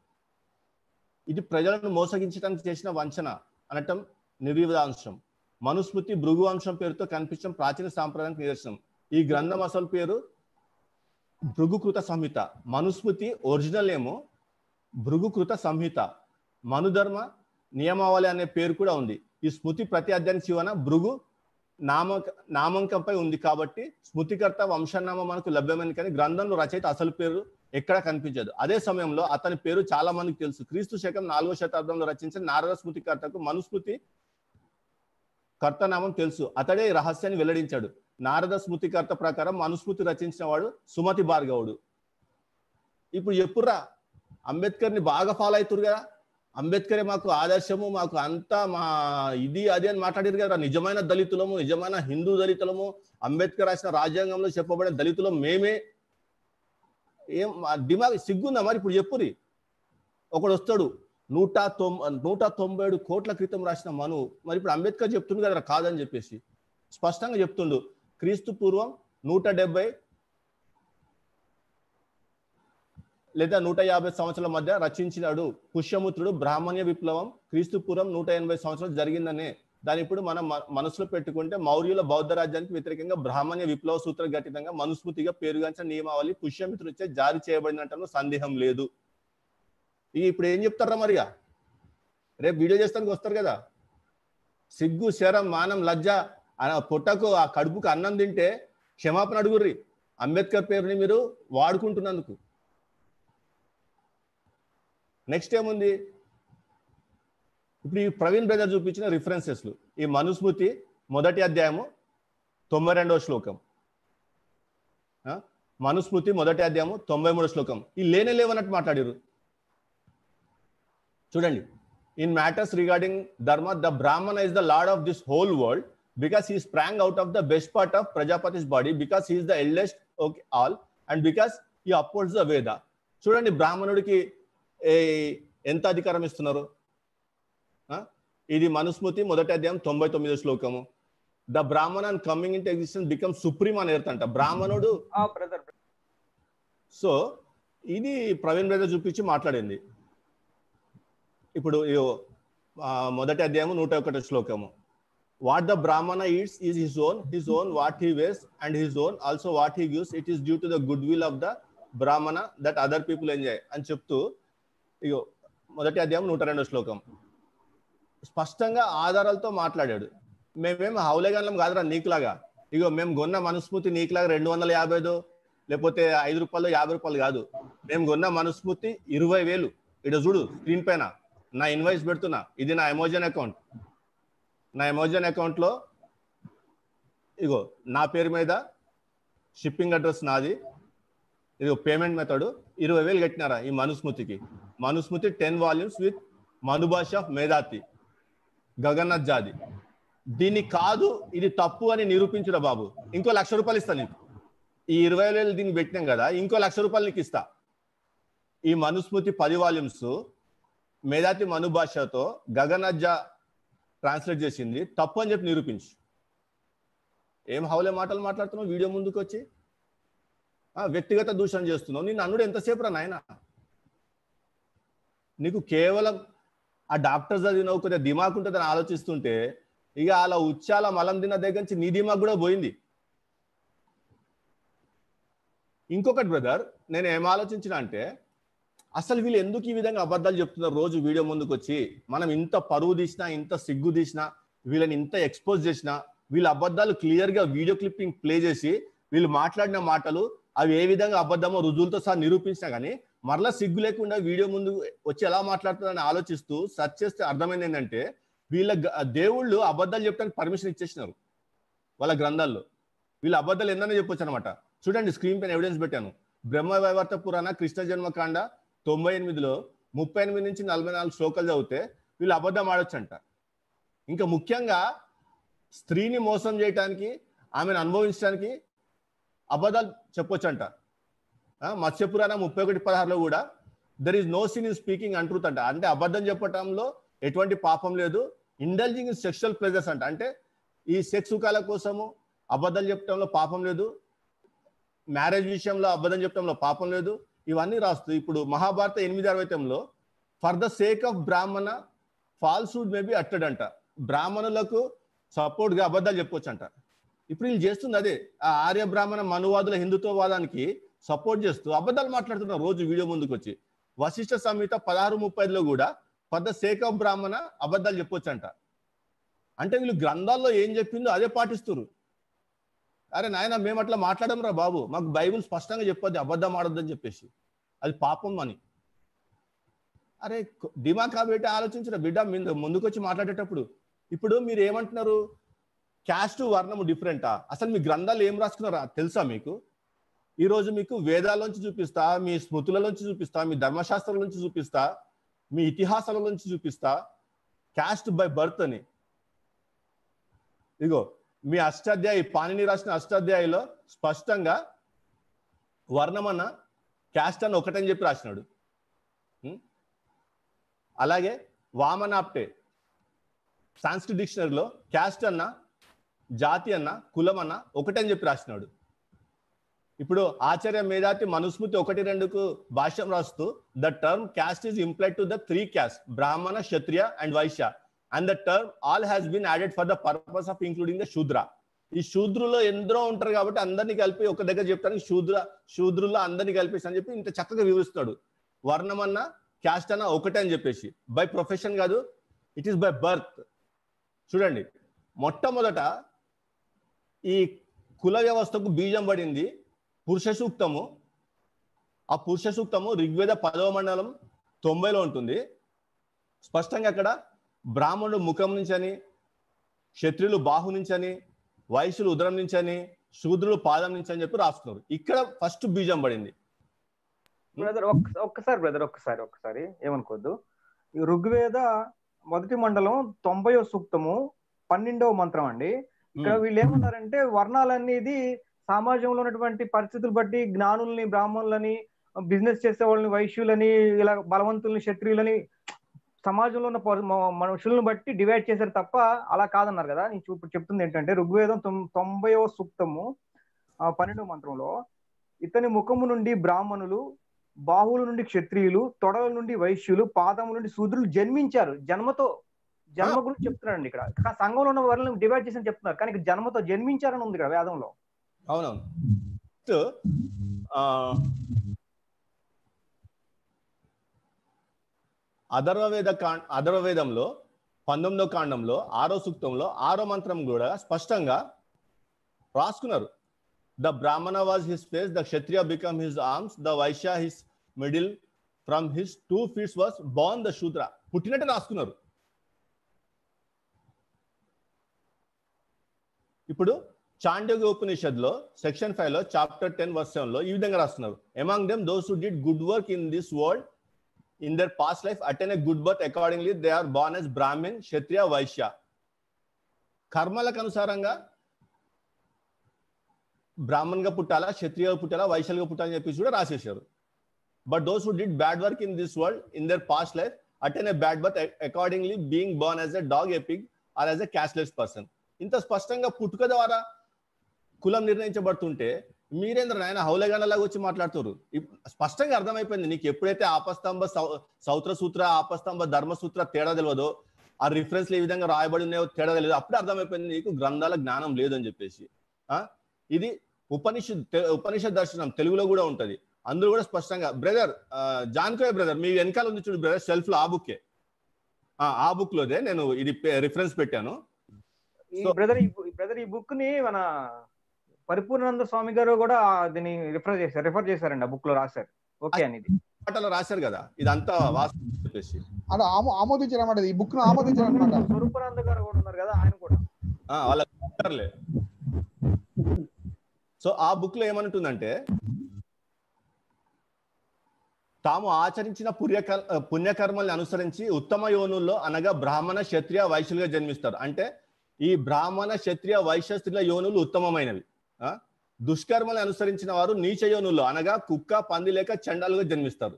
ఇది ప్రజలను మోసగించడానికి చేసిన వంచన అనటం నిర్వివాదాంశం. మనుస్మృతి భృగు వంశం పేరుతో కనిపించడం ప్రాచీన సాంప్రదాయానికి నిదర్శనం. ఈ గ్రంథం అసలు పేరు భృగుకృత సంహిత. మనుస్మృతి ఒరిజినల్ ఏమో భృగుకృత సంహిత. మనుధర్మ నియమావళి అనే పేరు కూడా ఉంది. ఈ స్మృతి ప్రతి అధ్యాయం చివరన భృగు నామంకంపై ఉంది కాబట్టి స్మృతికర్త వంశనామం మనకు లభ్యమైంది, కానీ గ్రంథంలో రచయిత అసలు పేరు ఎక్కడా కనిపించదు. అదే సమయంలో అతని పేరు చాలా మందికి తెలుసు. క్రీస్తు శకం 4వ శతాబ్దంలో రచించిన నారద స్మృతికర్తకు మనుస్మృతి కర్తనామం తెలుసు. అతడే ఈ రహస్యాన్ని వెల్లడించాడు. నారద స్మృతికర్త ప్రకారం మనుస్మృతి రచించిన వాడు సుమతి భార్గవుడు. ఇప్పుడు చెప్పుర్రా, అంబేద్కర్ని బాగా ఫాలో అవుతురు కదా, అంబేద్కరే మాకు ఆదర్శము, మాకు అంతా మా ఇది అది అని మాట్లాడారు కదా. నిజమైన దళితులము, నిజమైన హిందూ దళితులము, అంబేద్కర్ రాసిన రాజ్యాంగంలో చెప్పబడిన దళితులం మేమే. ఏం డిమాగ్ సిగ్గుందా మరి? ఇప్పుడు చెప్పురి. ఒకడు వస్తాడు 197 కోట్ల క్రితం రాసిన మను, మరి ఇప్పుడు అంబేద్కర్ చెప్తుండు కదా కాదని చెప్పేసి స్పష్టంగా చెప్తుండు. క్రీస్తు పూర్వం 170 లేదా 150 సంవత్సరాల మధ్య రచించినాడు పుష్యముత్రుడు బ్రాహ్మణ్య విప్లవం. క్రీస్తు పూర్వం 180 సంవత్సరాలు జరిగిందనే దాని ఇప్పుడు మనం మనసులో పెట్టుకుంటే మౌర్యుల బౌద్ధ రాజ్యానికి వ్యతిరేకంగా బ్రాహ్మణ్య విప్లవ సూత్ర ఘటితంగా మనుస్మృతిగా పేరుగాంచిన నియమావళి పుష్యమిత్రుడిచే జారీ చేయబడినట్టు సందేహం లేదు. ఇప్పుడు ఏం చెప్తారా మరిగా? రేపు వీడియో చేస్తానికి వస్తారు కదా. సిగ్గు శరం మానం లజ్జ పొట్టకు ఆ కడుపుకు అన్నం తింటే క్షమాపణ అడుగుర్రి అంబేద్కర్ పేరుని మీరు వాడుకుంటున్నందుకు. నెక్స్ట్ ఏముంది? ఇప్పుడు ఈ ప్రవీణ్ బ్రదర్ చూపించిన రిఫరెన్సెస్లు. ఈ మనుస్మృతి 1వ అధ్యాయము 92వ శ్లోకం, మనుస్మృతి 1వ అధ్యాయము 93వ శ్లోకం. ఈ లేవన్నట్టు మాట్లాడారు. చూడండి. In matters regarding dharma the Brahmana is the lord of this whole world because he sprang out of the best part of Prajapati's body because he is the eldest all and because he upholds the Veda. చూడండి, బ్రాహ్మణుడికి ఎంత అధికారం ఇస్తున్నారు. ఇది మనుస్మృతి 1వ అధ్యాయం 99వ శ్లోకము. The Brahman coming into existence become supreme అని ఎర్తంట బ్రాహ్మణుడు. సో ఇది ప్రవీణ్ బ్రదర్ చూపించి మాట్లాడింది. ఇప్పుడు 1వ అధ్యాయము 101వ శ్లోకము. వాట్ ద బ్రాహ్మణ eats is his own what he ways and his own also what he gives it is due to the good will of the బ్రాహ్మణ దట్ అదర్ పీపుల్ ఎంజాయ్ అని చెప్తూ 1వ అధ్యాయం 102వ శ్లోకం స్పష్టంగా ఆధారాలతో మాట్లాడాడు. మేమేం హౌలేగన్లం కాదురా నీకులాగా. మేము కొన్న మనుస్మృతి నీకులాగా 250 లేకపోతే 5 రూపాయలు 50 రూపాయలు కాదు. మేము కొన్న మనుస్మృతి 20,000. ఇక్కడ చూడు స్క్రీన్ పైన నా ఇన్వాయిస్ పెడుతున్నా. ఇది నా అమెజాన్ అకౌంట్. నా అమెజాన్ అకౌంట్ లో నా పేరు మీద షిప్పింగ్ అడ్రస్ నాది. పేమెంట్ మెథడ్ 20,000 కట్టినారా ఈ మనుస్మృతికి. Manusmriti 10 volumes with Manubhashya of Medhatithi Ganganath జాది. దీన్ని కాదు ఇది తప్పు అని నిరూపించురా బాబు. ఇంకో 1,00,000 రూపాయలు ఇస్తా నీకు. ఈ 20,000 దీన్ని పెట్టినాం కదా, ఇంకో 1,00,000 రూపాయలు నీకు ఇస్తా. ఈ మనుస్మృతి 10 వాల్యూమ్స్ మేధాతి మనుభాషతో గగన్నాథ్ జా ట్రాన్స్లేట్ చేసింది తప్పు అని చెప్పి నిరూపించు. ఏం హౌలే మాటలు మాట్లాడుతున్నావు వీడియో ముందుకు వచ్చి. వ్యక్తిగత దూషణ చేస్తున్నావు. నిన్ను అన్నుడు ఎంతసేపు రా నాయన? నీకు కేవలం ఆ డాక్టర్స్ చదివినావు కొద్దిగా దిమాగ్ ఉంటుందని ఆలోచిస్తుంటే ఇక అలా ఉచ్చాల మలం తిన్న దగ్గర నుంచి నీ దిమాగ్ కూడా పోయింది. ఇంకొకటి బ్రదర్, నేను ఏం ఆలోచించిన అంటే అసలు వీళ్ళు ఎందుకు ఈ విధంగా అబద్ధాలు చెప్తున్నారు రోజు వీడియో ముందుకు వచ్చి. మనం ఇంత పరువు తీసినా, ఇంత సిగ్గు తీసినా, వీళ్ళని ఇంత ఎక్స్పోజ్ చేసినా, వీళ్ళ అబద్ధాలు క్లియర్ గా వీడియో క్లిప్పింగ్ ప్లే చేసి వీళ్ళు మాట్లాడిన మాటలు అవి ఏ విధంగా అబద్ధమో రుజువులతో సహా నిరూపించినా కానీ మరలా సిగ్గు లేకుండా వీడియో ముందు వచ్చి ఎలా మాట్లాడుతుందని ఆలోచిస్తూ సెర్చ్ చేస్తే అర్థమైంది ఏంటంటే వీళ్ళ దేవుళ్ళు అబద్ధాలు చెప్పడానికి పర్మిషన్ ఇచ్చేసినారు వాళ్ళ గ్రంథాల్లో. వీళ్ళ అబద్ధాలు ఏందనే చెప్పొచ్చు అనమాట. చూడండి, స్క్రీన్ పైన ఎవిడెన్స్ పెట్టాను. బ్రహ్మ వైవర్త పురాణ కృష్ణ జన్మకాండ 98లో 38 నుంచి 44 శ్లోకాలు చదివితే వీళ్ళు అబద్ధం ఆడొచ్చంట. ఇంకా ముఖ్యంగా స్త్రీని మోసం చేయటానికి, ఆమెను అనుభవించడానికి అబద్ధాలు చెప్పొచ్చంట. మత్స్యపురాణ 31:16లో కూడా there is no sin in speaking untruth అంట. అంటే అబద్ధం చెప్పటంలో ఎటువంటి పాపం లేదు. ఇండల్జింగ్ ఇన్ సెక్షువల్ ప్లెజర్స్ అంట. అంటే ఈ సెక్స్ సుఖాల కోసము అబద్ధాలు చెప్పడంలో పాపం లేదు, మ్యారేజ్ విషయంలో అబద్ధం చెప్పడంలో పాపం లేదు. ఇవన్నీ రాస్తూ ఇప్పుడు మహాభారత 8:69లో for the sake of Brahmana falsehood may be అట్టెడ్ అంట. బ్రాహ్మణులకు సపోర్ట్ గా అబద్ధాలు చెప్పొచ్చు అంట. ఇప్పుడు వీళ్ళు చేస్తుంది అదే. ఆ ఆర్య బ్రాహ్మణ మనువాదుల హిందుత్వవాదానికి సపోర్ట్ చేస్తూ అబద్ధాలు మాట్లాడుతున్నారు రోజు వీడియో ముందుకు వచ్చి. వశిష్ఠ సంహిత 16:30లో కూడా ఫర్ ద సేక్ ఆఫ్ బ్రాహ్మణ అబద్ధాలు చెప్పొచ్చు అంట. అంటే వీళ్ళు గ్రంథాల్లో ఏం చెప్పిందో అదే పాటిస్తున్నారు. అరే నాయన, మేము అట్లా మాట్లాడడం రా బాబు, మాకు బైబుల్ స్పష్టంగా చెప్పొద్దు అబద్ధం ఆడొద్దని చెప్పేసి, అది పాపం అని. అరే దిమాగ్ కాబట్టి ఆలోచించిన బిడ్డ ముందుకొచ్చి మాట్లాడేటప్పుడు. ఇప్పుడు మీరు ఏమంటున్నారు, క్యాస్ట్ వర్ణము డిఫరెంటా? అసలు మీ గ్రంథాలు ఏం రాసుకున్నారా తెలుసా మీకు? ఈరోజు మీకు వేదాల్లోంచి చూపిస్తా, మీ స్మృతులలోంచి చూపిస్తా, మీ ధర్మశాస్త్రాల నుంచి చూపిస్తా, మీ ఇతిహాసాల నుంచి చూపిస్తా క్యాస్ట్ బై బర్త్ అని. ఇగో మీ అష్టాధ్యాయి, పాణిని రాసిన అష్టాధ్యాయిలో స్పష్టంగా వర్ణమన్న క్యాస్ట్ అన్న ఒకటని చెప్పి రాసినాడు. అలాగే వామనాప్టే సాంస్క్రిట్ డిక్షనరీలో క్యాస్ట్ అన్న, జాతి అన్న, కులం అన్న ఒకటని చెప్పి రాసినాడు. ఇప్పుడు ఆచార్య మేధాతి మనుస్మృతి 1-2కు భాష్యం రాస్తూ the term caste is implied to the 3 caste Brahmana, Kshatriya and Vaishya and the term all has been added for the purpose of including the Shudra. ఈ శూద్రులో ఎందరో ఉంటారు కాబట్టి అందరినీ కలిపి ఒక దగ్గర చెప్తానికి శూద్రుల్లో అందరినీ కలిపేసి అని చెప్పి ఇంత చక్కగా వివరిస్తాడు. వర్ణం అన్న, క్యాస్ట్ అన్న ఒకటే అని చెప్పేసి. బై ప్రొఫెషన్ కాదు, ఇట్ ఈస్ బై బర్త్. చూడండి, మొట్టమొదట ఈ కుల వ్యవస్థకు బీజం పడింది పురుష సూక్తము. ఆ పురుష సూక్తము ఋగ్వేద 10వ మండలం 90లో ఉంటుంది. స్పష్టంగా అక్కడ బ్రాహ్మణుడు ముఖం నుంచి అని, క్షత్రియులు బాహు నుంచి అని, వైశ్యులు ఉదరం నుంచి అని, శూద్రులు పాదం నుంచి అని చెప్పి రాస్తున్నారు. ఇక్కడ ఫస్ట్ బీజం పడింది. ఒక్కసారి ఏమనుకోద్దు. ఈ ఋగ్వేద 1వ మండలం 90వ సూక్తము 12వ మంత్రం అండి. ఇక్కడ వీళ్ళు ఏమన్నారంటే వర్ణాలనేది సమాజంలో ఉన్నటువంటి పరిస్థితులు బట్టి జ్ఞానుల్ని, బ్రాహ్మణులని, బిజినెస్ చేసే వాళ్ళని వైశ్యులని, ఇలా బలవంతుల్ని, క్షత్రియులని సమాజంలో ఉన్న మనుషులను బట్టి డివైడ్ చేశారు తప్ప అలా కాదన్నారు కదా. నేను ఇప్పుడు చెప్తుంది ఏంటంటే ఋగ్వేదం 90వ సూక్తము 12వ మంత్రంలో ఇతని ముఖము నుండి బ్రాహ్మణులు, బాహువుల నుండి క్షత్రియులు, తొడల నుండి వైశ్యులు, పాదముల నుండి శూద్రులు జన్మించారు. జన్మ గురించి చెప్తున్నారండి. ఇక్కడ సంఘంలో ఉన్న వాళ్ళని డివైడ్ చేసి చెప్తున్నారు, కానీ జన్మతో జన్మించారని ఉంది ఇక్కడ వేదంలో. అవునవును. అథర్వవేదంలో 19వ కాండంలో 6వ సూక్తంలో 6వ మంత్రం కూడా స్పష్టంగా రాసుకున్నారు. The Brahmana was his face, the Kshatriya become his arms, the Vaishya his middle, from his 2 feet was born the Shudra. పుట్టినట్టు రాసుకున్నారు. ఇప్పుడు చాండోగ్య ఉపనిషత్తులో సెక్షన్ 5లో చాప్టర్ 10 verse 7లో ఈ విధంగా రాస్తున్నారు. Among them those who did good work in this world in their past life attain a good birth, accordingly they are born as Brahmin, Kshatriya, Vaishya. కర్మలకు అనుసారంగా బ్రాహ్మణ్గా పుట్టాలా, క్షత్రియ పుట్టాలా, వైశ్యులుగా పుట్టాలని చెప్పేసి కూడా రాసేశారు. But those who did bad work in this world in their past life attain a bad birth, accordingly being born as a dog, a pig or as a casteless person. ఇంత స్పష్టంగా పుట్టుక ద్వారా కులం నిర్ణయించబడుతుంటే మీరేంద్ర నాయన హౌలగణలాగా వచ్చి మాట్లాడుతారు. స్పష్టంగా అర్థమైపోయింది నీకు. ఎప్పుడైతే ఆపస్తంభ సౌత్ర సూత్ర, ఆపస్తంభ ధర్మసూత్ర తేడా తెలియదో, ఆ రిఫరెన్స్లు ఏ విధంగా రాయబడి ఉన్నాయో తేడా తెలియదు, అప్పుడే అర్థమైపోయింది నీకు గ్రంథాల జ్ఞానం లేదని చెప్పేసి. ఇది ఉపనిషత్ దర్శనం తెలుగులో కూడా ఉంటది. అందులో కూడా స్పష్టంగా బ్రదర్ జాన్కోయ్ బ్రదర్ మీ వెనకాల ఉంది చూడు బ్రదర్, సెల్ఫ్ లో ఆ బుక్ లోదే నేను ఇది రిఫరెన్స్ పెట్టాను. ఈ బుక్ ని మన పరిపూర్ణానంద స్వామి గారు కూడా దీన్ని రిఫర్ చేశారండి. ఆ బుక్ లో రాశారు. ఓకే అని రాశారు కదా, ఇదంతా వాస్తవం చెప్పేసి అంటే ఆమోదించారు అన్నమాట, ఈ బుక్ ను ఆమోదించారు అనమాట. స్వరూపానంద గారు కూడా ఉన్నారు కదా, ఆయన కూడా వాళ్ళ. సో ఆ బుక్ లో ఏమంటుందంటే, తాము ఆచరించిన పుణ్యకర్మల్ని అనుసరించి ఉత్తమ యోనుల్లో అనగా బ్రాహ్మణ క్షత్రియ వైశ్యులుగా జన్మిస్తారు. అంటే ఈ బ్రాహ్మణ క్షత్రియ వైశ్య స్త్రీల యోనులు ఉత్తమమైనవి. దుష్కర్మల్ని అనుసరించిన వారు నీచ యోనుల్లో అనగా కుక్క, పంది లేక చండాలుగా జన్మిస్తారు.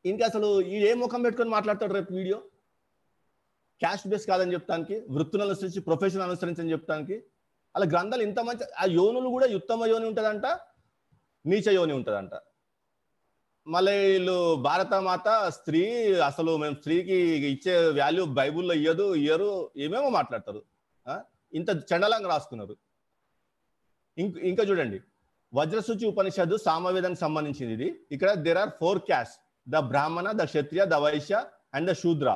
ఇంకా అసలు ఈ ఏ ముఖం పెట్టుకొని మాట్లాడతాడు రేపు వీడియో? క్యాస్ట్ బేస్ కాదని చెప్తానికి, వృత్తులను అనుసరించి ప్రొఫెషన్ అనుసరించని చెప్తానికి. అలా గ్రంథాలు ఇంత మంచి, ఆ యోనులు కూడా ఉత్తమ యోని ఉంటుందంట, నీచ యోని ఉంటుందంట. మళ్ళీ వీళ్ళు భారత మాత స్త్రీ, అసలు మేము స్త్రీకి ఇచ్చే వాల్యూ బైబుల్లో ఇయ్యరు ఏమేమో మాట్లాడతారు. ఇంత చండలంగా రాసుకున్నారు. ఇంకా చూడండి, వజ్రసూచి ఉపనిషత్తు సామవేదానికి సంబంధించింది ఇది. ఇక్కడ there are 4 casts: the Brahmana, the Kshatriya, the Vaishya and the Shudra.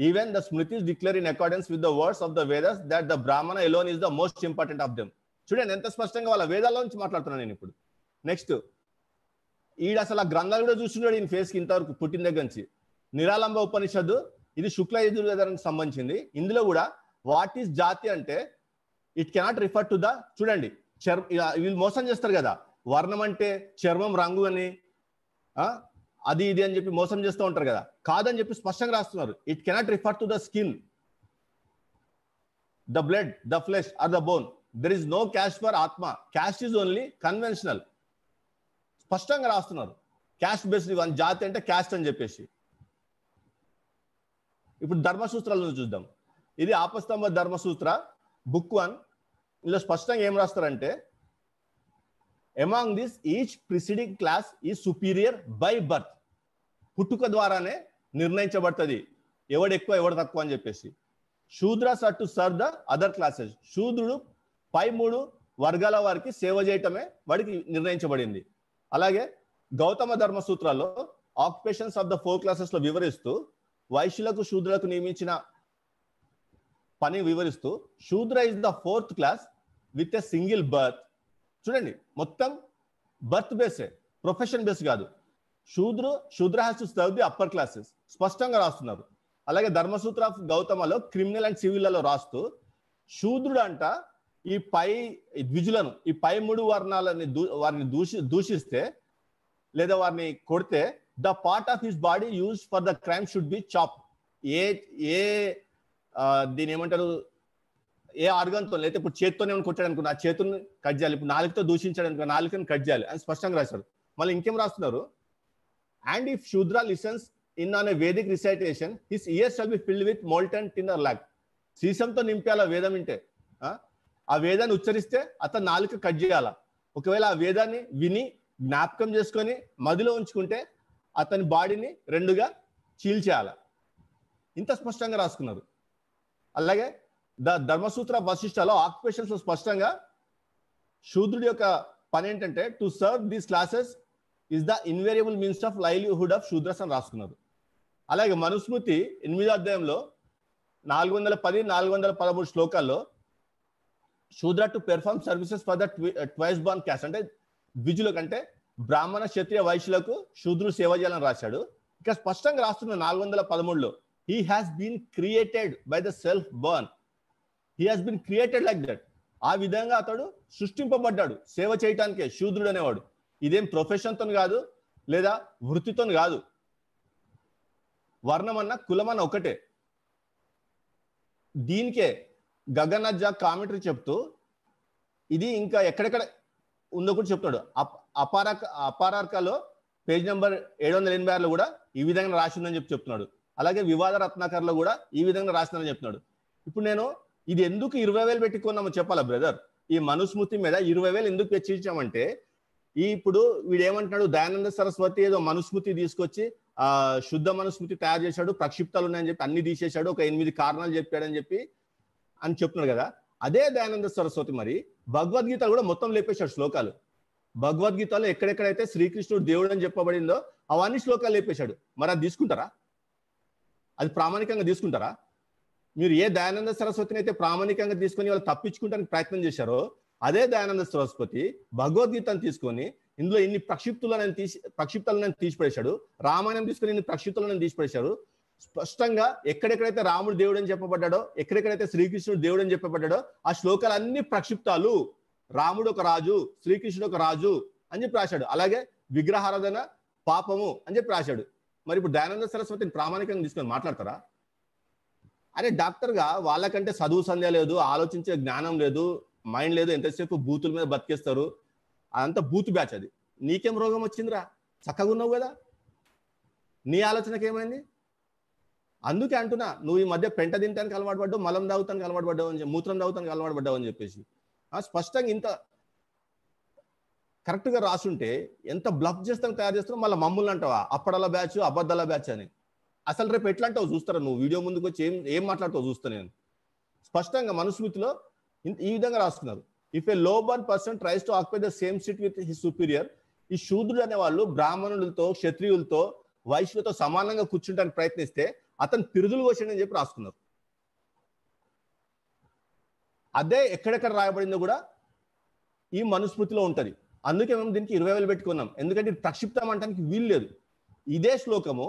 Even the Smritis declare in accordance with the words of the Vedas that the Brahmana alone is the most important of them. చూడండి ఎంత స్పష్టంగా వాళ్ళ వేదాల్లో నుంచి మాట్లాడుతున్నాను నేను ఇప్పుడు. నెక్స్ట్, ఈడ అసలు ఆ గ్రంథాలు కూడా చూస్తున్నాడు ఈయన ఫేస్కి ఇంతవరకు పుట్టిన దగ్గర నుంచి. నిరాలంబ ఉపనిషత్తు ఇది శుక్ల యజుర్వేదానికి సంబంధించింది. ఇందులో కూడా వాట్ ఈస్ జాతి అంటే it cannot refer to the, చూడండి వీళ్ళు మోసం చేస్తారు కదా, వర్ణం అంటే చర్మం రంగు అని అది ఇది అని చెప్పి మోసం చేస్తూ ఉంటారు కదా, కాదని చెప్పి స్పష్టంగా రాస్తున్నారు. It cannot refer to the skin, the blood, the flesh or the bone. There is no caste for atma, caste is only conventional. స్పష్టంగా రాస్తున్నారు. క్యాస్ట్ బేస్డ్ వన్ జాతి అంటే క్యాస్ట్ అని చెప్పేసి. ఇప్పుడు ధర్మసూత్రాలను చూద్దాం. ఇది ఆపస్తంభ ధర్మసూత్ర బుక్ 1. ఇందులో స్పష్టంగా ఏం రాస్తారంటే, among this each preceding class is superior by birth. పుట్టుక ద్వారానే నిర్ణయించబడుతుంది ఎవడు ఎక్కువ ఎవడు తక్కువ అని చెప్పేసి. Shudras are to serve the other classes. శూద్రుడు పై 3 వర్గాల వారికి సేవ చేయటమే వాడికి నిర్ణయించబడింది. అలాగే గౌతమ ధర్మ సూత్రాల్లో ఆక్యుపేషన్స్ ఆఫ్ ద 4 classes లో వివరిస్తూ వైశ్యులకు శూద్రులకు నియమించిన పని వివరిస్తూ, శూద్ర is the 4th class with a single birth. చూడండి మొత్తం బర్త్ బేసే, ప్రొఫెషన్ బేస్ కాదు. శూద్ర has to serve the upper classes స్పష్టంగా రాస్తున్నారు. అలాగే ధర్మసూత్ర ఆఫ్ గౌతమలో క్రిమినల్ అండ్ సివిల్లలో రాస్తూ, శూద్రుడు అంట ఈ పై ద్విజులను, ఈ పై 3 వర్ణాలని వారిని దూషిస్తే లేదా వారిని కొడితే, the part of his body use for the crime should be chop. దీని ఏమంటారు, ఏ ఆర్గన్తో, లేకపోతే ఇప్పుడు చేతితోనే కొట్టాడు అనుకున్నా ఆ చేతుల్ని కట్ చేయాలి, ఇప్పుడు నాలుగుతో దూషించాడు అనుకో నాలుగుని కట్ చేయాలి అని స్పష్టంగా రాశారు. మళ్ళీ ఇంకేం రాస్తున్నారు, and if Shudra listens in on a Vedic recitation his ears shall be filled with molten tin or lac. సీసంతో నింపాల వేదం వింటే, ఆ వేదాన్ని ఉచ్చరిస్తే అతను నాలుక కట్ చేయాల. ఒకవేళ ఆ వేదాన్ని విని జ్ఞాపకం చేసుకొని మదిలో ఉంచుకుంటే అతని బాడీని 2గా చీల్చేయాల. ఇంత స్పష్టంగా రాసుకున్నారు. అలాగే ధర్మసూత్ర వశిష్ఠలో ఆక్యుపేషన్స్ లో స్పష్టంగా శూద్రుడి యొక్క పని ఏంటంటే to serve these classes is the invariable means of livelihood of Shudras అని రాసుకున్నారు. అలాగే మనుస్మృతి 8వ అధ్యాయంలో 410, 413 శ్లోకాల్లో శూద్ర to perform services for the twice born caste, అంటే ద్విజుల కంటే బ్రాహ్మణ క్షత్రియ వైశ్యులకు శూద్రులు సేవ చేయాలని రాశాడు. ఇక్కడ స్పష్టంగా రాస్తున్న 413లో he has been created by the self born, he has been created like that. ఆ విధంగా అతడు సృష్టింపబడ్డాడు సేవ చేయటానికే శూద్రుడు అనేవాడు. ఇదేం ప్రొఫెషన్తో కాదు లేదా వృత్తితో కాదు, వర్ణమన్న కులమన్న ఒకటే. దీనికే గగనజ్జా కామెంటరీ చెప్తూ ఇది ఇంకా ఎక్కడెక్కడ ఉందో కూడా చెప్తాడు. అపారార్కలో పేజ్ నెంబర్ 786లో కూడా ఈ విధంగా రాసిందని చెప్తున్నాడు. అలాగే వివాద రత్నాకర్లో కూడా ఈ విధంగా రాసిందని చెప్తున్నాడు. ఇప్పుడు నేను ఇది ఎందుకు 20,000 పెట్టుకున్నామో చెప్పాలా బ్రదర్? ఈ మనుస్మృతి మీద 20,000 ఎందుకు వెచ్చించామంటే, ఇప్పుడు వీడు ఏమంటున్నాడు, దయానంద సరస్వతి ఏదో మనుస్మృతి తీసుకొచ్చి శుద్ధ మనుస్మృతి తయారు చేశాడు, ప్రక్షిప్తాలు ఉన్నాయని చెప్పి అన్ని తీసేశాడు, ఒక 8 కారణాలు చెప్పాడని చెప్పి అని చెప్తున్నాడు కదా. అదే దయానంద సరస్వతి మరి భగవద్గీత కూడా మొత్తం లేపేశాడు శ్లోకాలు. భగవద్గీతలో ఎక్కడెక్కడైతే శ్రీకృష్ణుడు దేవుడు అని చెప్పబడిందో అవన్నీ శ్లోకాలు లేపేశాడు. మరి అది తీసుకుంటారా? అది ప్రామాణికంగా తీసుకుంటారా? మీరు ఏ దయానంద సరస్వతిని అయితే ప్రామాణికంగా తీసుకొని వాళ్ళు తప్పించుకుంటానికి ప్రయత్నం చేశారో అదే దయానంద సరస్వతి భగవద్గీతను తీసుకొని ఇందులో ఇన్ని ప్రక్షిప్తాలను తీసిపడేశాడు, రామాయణం తీసుకొని ఇన్ని ప్రక్షిప్తాలను తీసిపడేశాడు. స్పష్టంగా ఎక్కడెక్కడైతే రాముడు దేవుడు అని చెప్పబడ్డాడో, ఎక్కడెక్కడైతే శ్రీకృష్ణుడు దేవుడు అని చెప్పబడ్డాడో ఆ శ్లోకాలు అన్ని ప్రక్షిప్తాలు. రాముడు ఒక రాజు, శ్రీకృష్ణుడు ఒక రాజు అని చెప్పి రాశాడు. అలాగే విగ్రహారాధన పాపము అని చెప్పి రాశాడు. మరి ఇప్పుడు దయానంద సరస్వతిని ప్రామాణికంగా తీసుకొని మాట్లాడతారా? అరే డాక్టర్గా వాళ్ళకంటే చదువు సంధ్య లేదు, ఆలోచించే జ్ఞానం లేదు, మైండ్ లేదు, ఎంతసేపు బూతుల మీద బతికేస్తారు. అదంతా బూత్ బ్యాచ్. అది నీకేం రోగం వచ్చిందిరా? చక్కగా ఉన్నావు కదా, నీ ఆలోచనకి ఏమైంది? అందుకే అంటున్నా, నువ్వు ఈ మధ్య పెంట తింటానికి అలవాటు పడ్డావు, మలం తాగుతానికి అలవాటు పడ్డావు అని, మూత్రం తాగుతానికి అలవాటు పడ్డావు అని చెప్పేసి స్పష్టంగా ఇంత కరెక్ట్గా రాసుంటే ఎంత బ్లఫ్ చేస్తాను తయారు చేస్తావు. మళ్ళీ మమ్మల్ని అంటావా అప్పడల బ్యాచ్, అబద్ధాల బ్యాచ్ అని? అసలు రేపు ఎట్లా అంటావు చూస్తారా? నువ్వు వీడియో ముందుకు వచ్చి ఏం మాట్లాడుతావు చూస్తా నేను. స్పష్టంగా మనుస్మృతిలో ఈ విధంగా రాస్తున్నారు. If a low born person tries to occupy the same seat with his superior, ఈ శూద్రుడు అనే వాళ్ళు బ్రాహ్మణులతో, క్షత్రియులతో, వైశ్యులతో సమానంగా కూర్చుంటానికి ప్రయత్నిస్తే అతను పిరుదులు వచ్చాడని చెప్పి రాసుకున్నారు. అదే ఎక్కడెక్కడ రాయబడిందో కూడా ఈ మనుస్మృతిలో ఉంటది. అందుకే మేము దీనికి 20,000 పెట్టుకున్నాం. ఎందుకంటే ఇది ప్రక్షిప్తం అంటానికి వీలు లేదు. ఇదే శ్లోకము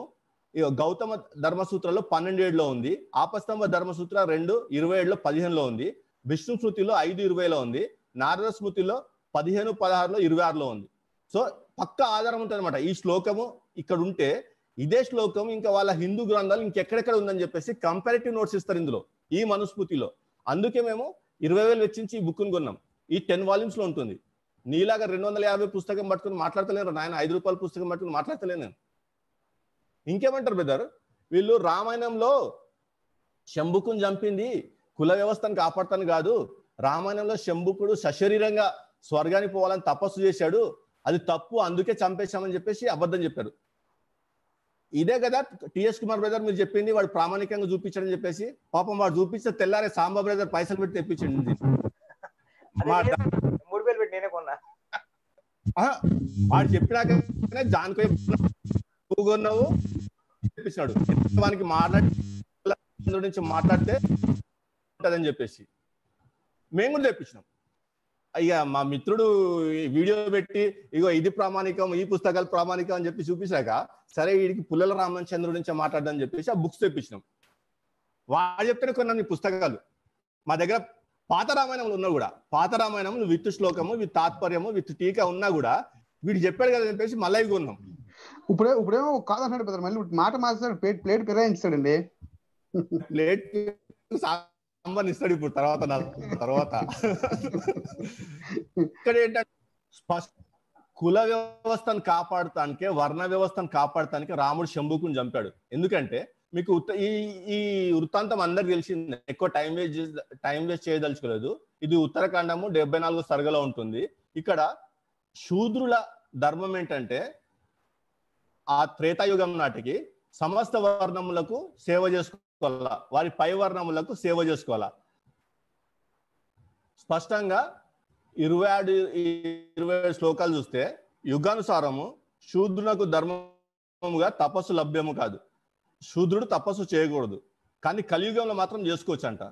గౌతమ ధర్మసూత్రాల్లో 12:7లో ఉంది, ఆపస్తంభ ధర్మసూత్ర 2:27లో 15లో ఉంది, విష్ణు స్మృతిలో 5:20లో ఉంది, నారద స్మృతిలో 15:16లో 26లో ఉంది. సో పక్క ఆధారం ఉంటుంది అనమాట. ఈ శ్లోకము ఇక్కడ ఉంటే ఇదే శ్లోకం ఇంకా వాళ్ళ హిందూ గ్రంథాలు ఇంకెక్కడెక్కడ ఉందని చెప్పేసి కంపారిటివ్ నోట్స్ ఇస్తారు ఇందులో, ఈ మనుస్మృతిలో. అందుకే మేము 20,000 వెచ్చించి ఈ బుక్ను కొన్నాం. ఈ 10 వాల్యూమ్స్ లో ఉంటుంది. నీలాగా 250 పుస్తకం పట్టుకుని మాట్లాడతలేను నాయన, 5 రూపాయల పుస్తకం పట్టుకుని మాట్లాడతలేను నేను. ఇంకేమంటారు బ్రదర్, వీళ్ళు రామాయణంలో శంభుకుని చంపింది కుల వ్యవస్థను కాపాడతాను కాదు, రామాయణంలో శంభుకుడు సశరీరంగా స్వర్గానికి పోవాలని తపస్సు చేశాడు, అది తప్పు, అందుకే చంపేశామని చెప్పేసి అబద్ధం చెప్పారు. ఇదే కదా టిఎస్ కుమార్ బ్రదర్ మీరు చెప్పింది, వాడు ప్రామాణికంగా చూపించాడని చెప్పేసి. పాపం వాడు చూపించే తెల్లారే సాంబా బ్రదర్ పైసలు పెట్టి తెప్పించండి. వాడు చెప్పినాకనే జాన్కో కొన్నావు తెప్పించాడు, వానికి మాట్లాడితే ఉంటుందని చెప్పేసి మేము కూడా తెప్పించినాం. అయ్యా మా మిత్రుడు వీడియో పెట్టి ఇగో ఇది ప్రామాణికం, ఈ పుస్తకాలు ప్రామాణికం అని చెప్పి చూపించాక, సరే వీడికి పుల్లల రామచంద్రుడి నుంచి మాట్లాడదని చెప్పేసి ఆ బుక్స్ తెప్పించినాం. వాడు చెప్తేనే కొన్నాం ఈ పుస్తకాలు. మా దగ్గర పాత రామాయణంలో ఉన్నా కూడా, పాత రామాయణం విత్ శ్లోకము, విత్ తాత్పర్యము, విత్ టీకా ఉన్నా కూడా వీడు చెప్పాడు కదా చెప్పేసి మళ్ళీ ఇవి కొన్నాం. ఇప్పుడేమో కాదన్నాడు బ్రదర్, మళ్ళీ మాట మార్చాడు, ప్లేట్ ఫిరాయించాడండి. ప్లేట్ సాంబార్ ఇస్తాడు ఇప్పుడు తర్వాత ఇక్కడ ఏంటంటే కుల వ్యవస్థను కాపాడటానికే, వర్ణ వ్యవస్థను కాపాడటానికి రాముడు శంభుకుని చంపాడు. ఎందుకంటే మీకు ఈ వృత్తాంతం అందరికి తెలిసింది, ఎక్కువ టైం వేస్ట్ చేయదలుచుకోలేదు. ఇది ఉత్తరాఖండము 74 సర్గలో ఉంటుంది. ఇక్కడ శూద్రుల ధర్మం ఏంటంటే ఆ త్రేతాయుగం నాటికి సమస్త వర్ణములకు సేవ చేసుకోవాలా, వారి పై వర్ణములకు సేవ చేసుకోవాలా. స్పష్టంగా 27 శ్లోకాలు చూస్తే యుగానుసారము శూద్రులకు ధర్మముగా తపస్సు లభ్యము కాదు, శూద్రుడు తపస్సు చేయకూడదు, కానీ కలియుగంలో మాత్రం చేసుకోవచ్చు అంట.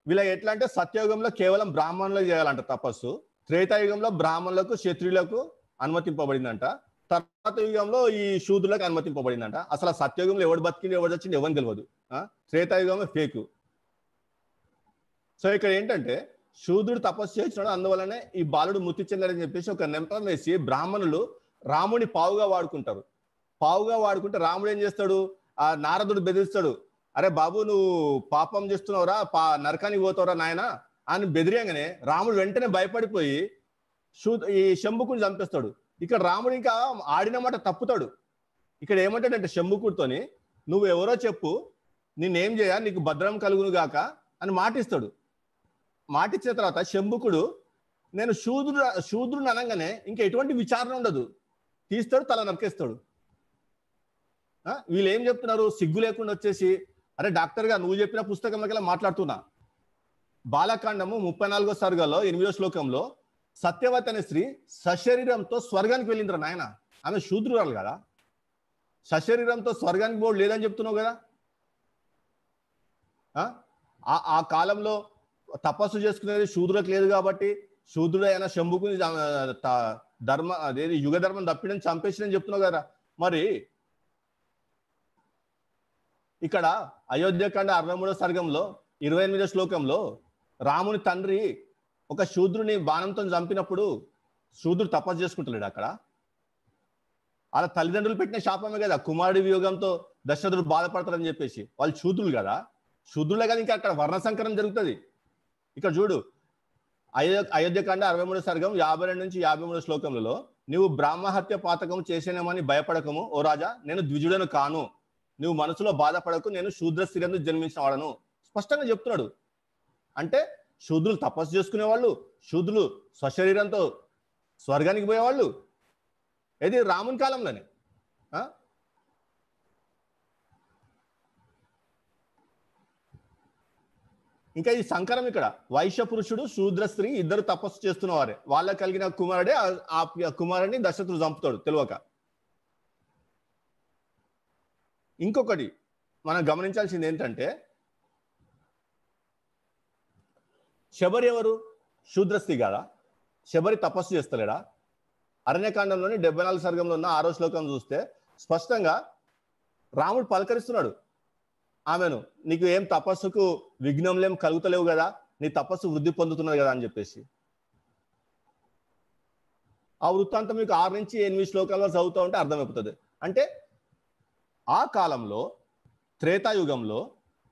వీళ్ళ ఎట్లా అంటే సత్యయుగంలో కేవలం బ్రాహ్మణులకు చేయాలంట తపస్సు, త్రేతాయుగంలో బ్రాహ్మణులకు క్షత్రియులకు అనుమతింపబడిందంట, తర్వాత యుగంలో ఈ శూద్రులకు అనుమతింపబడిందంట. అసలు సత్యయుగంలో ఎవడు బతికింది ఎవడు వచ్చింది ఎవరిని తెలియదు, త్రేతాయుగంలో ఫేకు. సో ఇక్కడ ఏంటంటే శూద్రుడు తపస్సు చేస్తున్నాడు, అందువల్లనే ఈ బాలుడు మృతి చెందాడని చెప్పేసి ఒక నెంపం వేసి బ్రాహ్మణులు రాముడిని పావుగా వాడుకుంటారు. పావుగా వాడుకుంటే రాముడు ఏం చేస్తాడు, ఆ నారదుడు బెదిరిస్తాడు, అరే బాబు నువ్వు పాపం చేస్తున్నావురా, నరకానికి పోతావురా నాయన అని బెదిరియంగానే రాముడు వెంటనే భయపడిపోయి ఈ శంభుకుని చంపేస్తాడు. ఇక్కడ రాముడు ఇంకా ఆడిన మాట తప్పుతాడు. ఇక్కడ ఏమంటాడంటే శంభుకుడితోని, నువ్వు ఎవరో చెప్పు, నిన్నేం చేయ, నీకు భద్రం కలుగును గాక అని మాటిస్తాడు. మాటిచ్చిన తర్వాత శంభుకుడు నేను శూద్రుడు అనగానే ఇంకా ఎటువంటి విచారణ ఉండదు, తీస్తాడు, తల నరికేస్తాడు. వీళ్ళు ఏం చెప్తున్నారు, సిగ్గు లేకుండా వచ్చేసి, అరే డాక్టర్గా నువ్వు చెప్పిన పుస్తకంలోకి మాట్లాడుతున్నా. బాలకాండము 34వ సర్గలో 8వ శ్లోకంలో సత్యవతి అనే స్త్రీ సశరీరంతో స్వర్గానికి వెళ్ళిందిరా నాయన, ఆమె శూద్రురాలు కదా, సశరీరంతో స్వర్గానికి పోడు లేదని చెప్తున్నావు కదా. ఆ కాలంలో తపస్సు చేసుకునేది శూద్రులకు లేదు కాబట్టి శూద్రుడైన శంభుకుని ధర్మ అదేది యుగ ధర్మం తప్పిడని చంపేసినని చెప్తున్నావు కదా. మరి ఇక్కడ అయోధ్యకాండ 63వ సర్గంలో 28వ శ్లోకంలో రాముని తండ్రి ఒక శూద్రుని బాణంతో చంపినప్పుడు శూద్రుడు తపస్సు చేసుకుంటలేడు. అక్కడ అలా తల్లిదండ్రులు పెట్టిన శాపమే కదా, కుమారుడి వియోగంతో దశరథుడు బాధపడతారని చెప్పేసి. వాళ్ళు శూద్రులు కదా, శూద్రులే కదా, ఇంకా అక్కడ వర్ణ సంకరం జరుగుతుంది. ఇక్కడ చూడు, అయోధ్యకాండ 63వ సర్గం 52 నుంచి 53 శ్లోకములలో, నువ్వు బ్రాహ్మహత్య పాతకము చేసేనేమని భయపడకము ఓ రాజా, నేను ద్విజుడను కాను, నువ్వు మనసులో బాధపడకు, నేను శూద్ర స్త్రీలందు జన్మించిన వాడను. స్పష్టంగా చెప్తున్నాడు. అంటే శూద్రులు తపస్సు చేసుకునే వాళ్ళు, శూద్రులు స్వశరీరంతో స్వర్గానికి పోయేవాళ్ళు. ఇది రాముని కాలంలోనే. ఇంకా ఈ సంకరం ఇక్కడ వైశ్య పురుషుడు శూద్ర స్త్రీ ఇద్దరు తపస్సు చేస్తున్నవారే, వాళ్ళకి కలిగిన కుమారుడే ఆ కుమారుడిని దశరథుడు చంపుతాడు తెలియక. ఇంకొకటి మనం గమనించాల్సింది ఏంటంటే, శబరి ఎవరు? శూద్ర స్త్రీ కాదా? శబరి తపస్సు చేస్తలేడా? అరణ్యకాండంలోని 74 సర్గంలో ఉన్న 6వ శ్లోకం చూస్తే స్పష్టంగా రాముడు పలకరిస్తున్నాడు ఆమెను, నీకు ఏం తపస్సుకు విఘ్నంలేం కలుగుతలేవు కదా, నీ తపస్సు వృద్ధి పొందుతున్నది కదా అని చెప్పేసి. ఆ వృత్తాంతం మీకు 6 నుంచి 8 శ్లోకాల్లో చదువుతూ ఉంటే అర్థమైపోతుంది. అంటే ఆ కాలంలో త్రేతాయుగంలో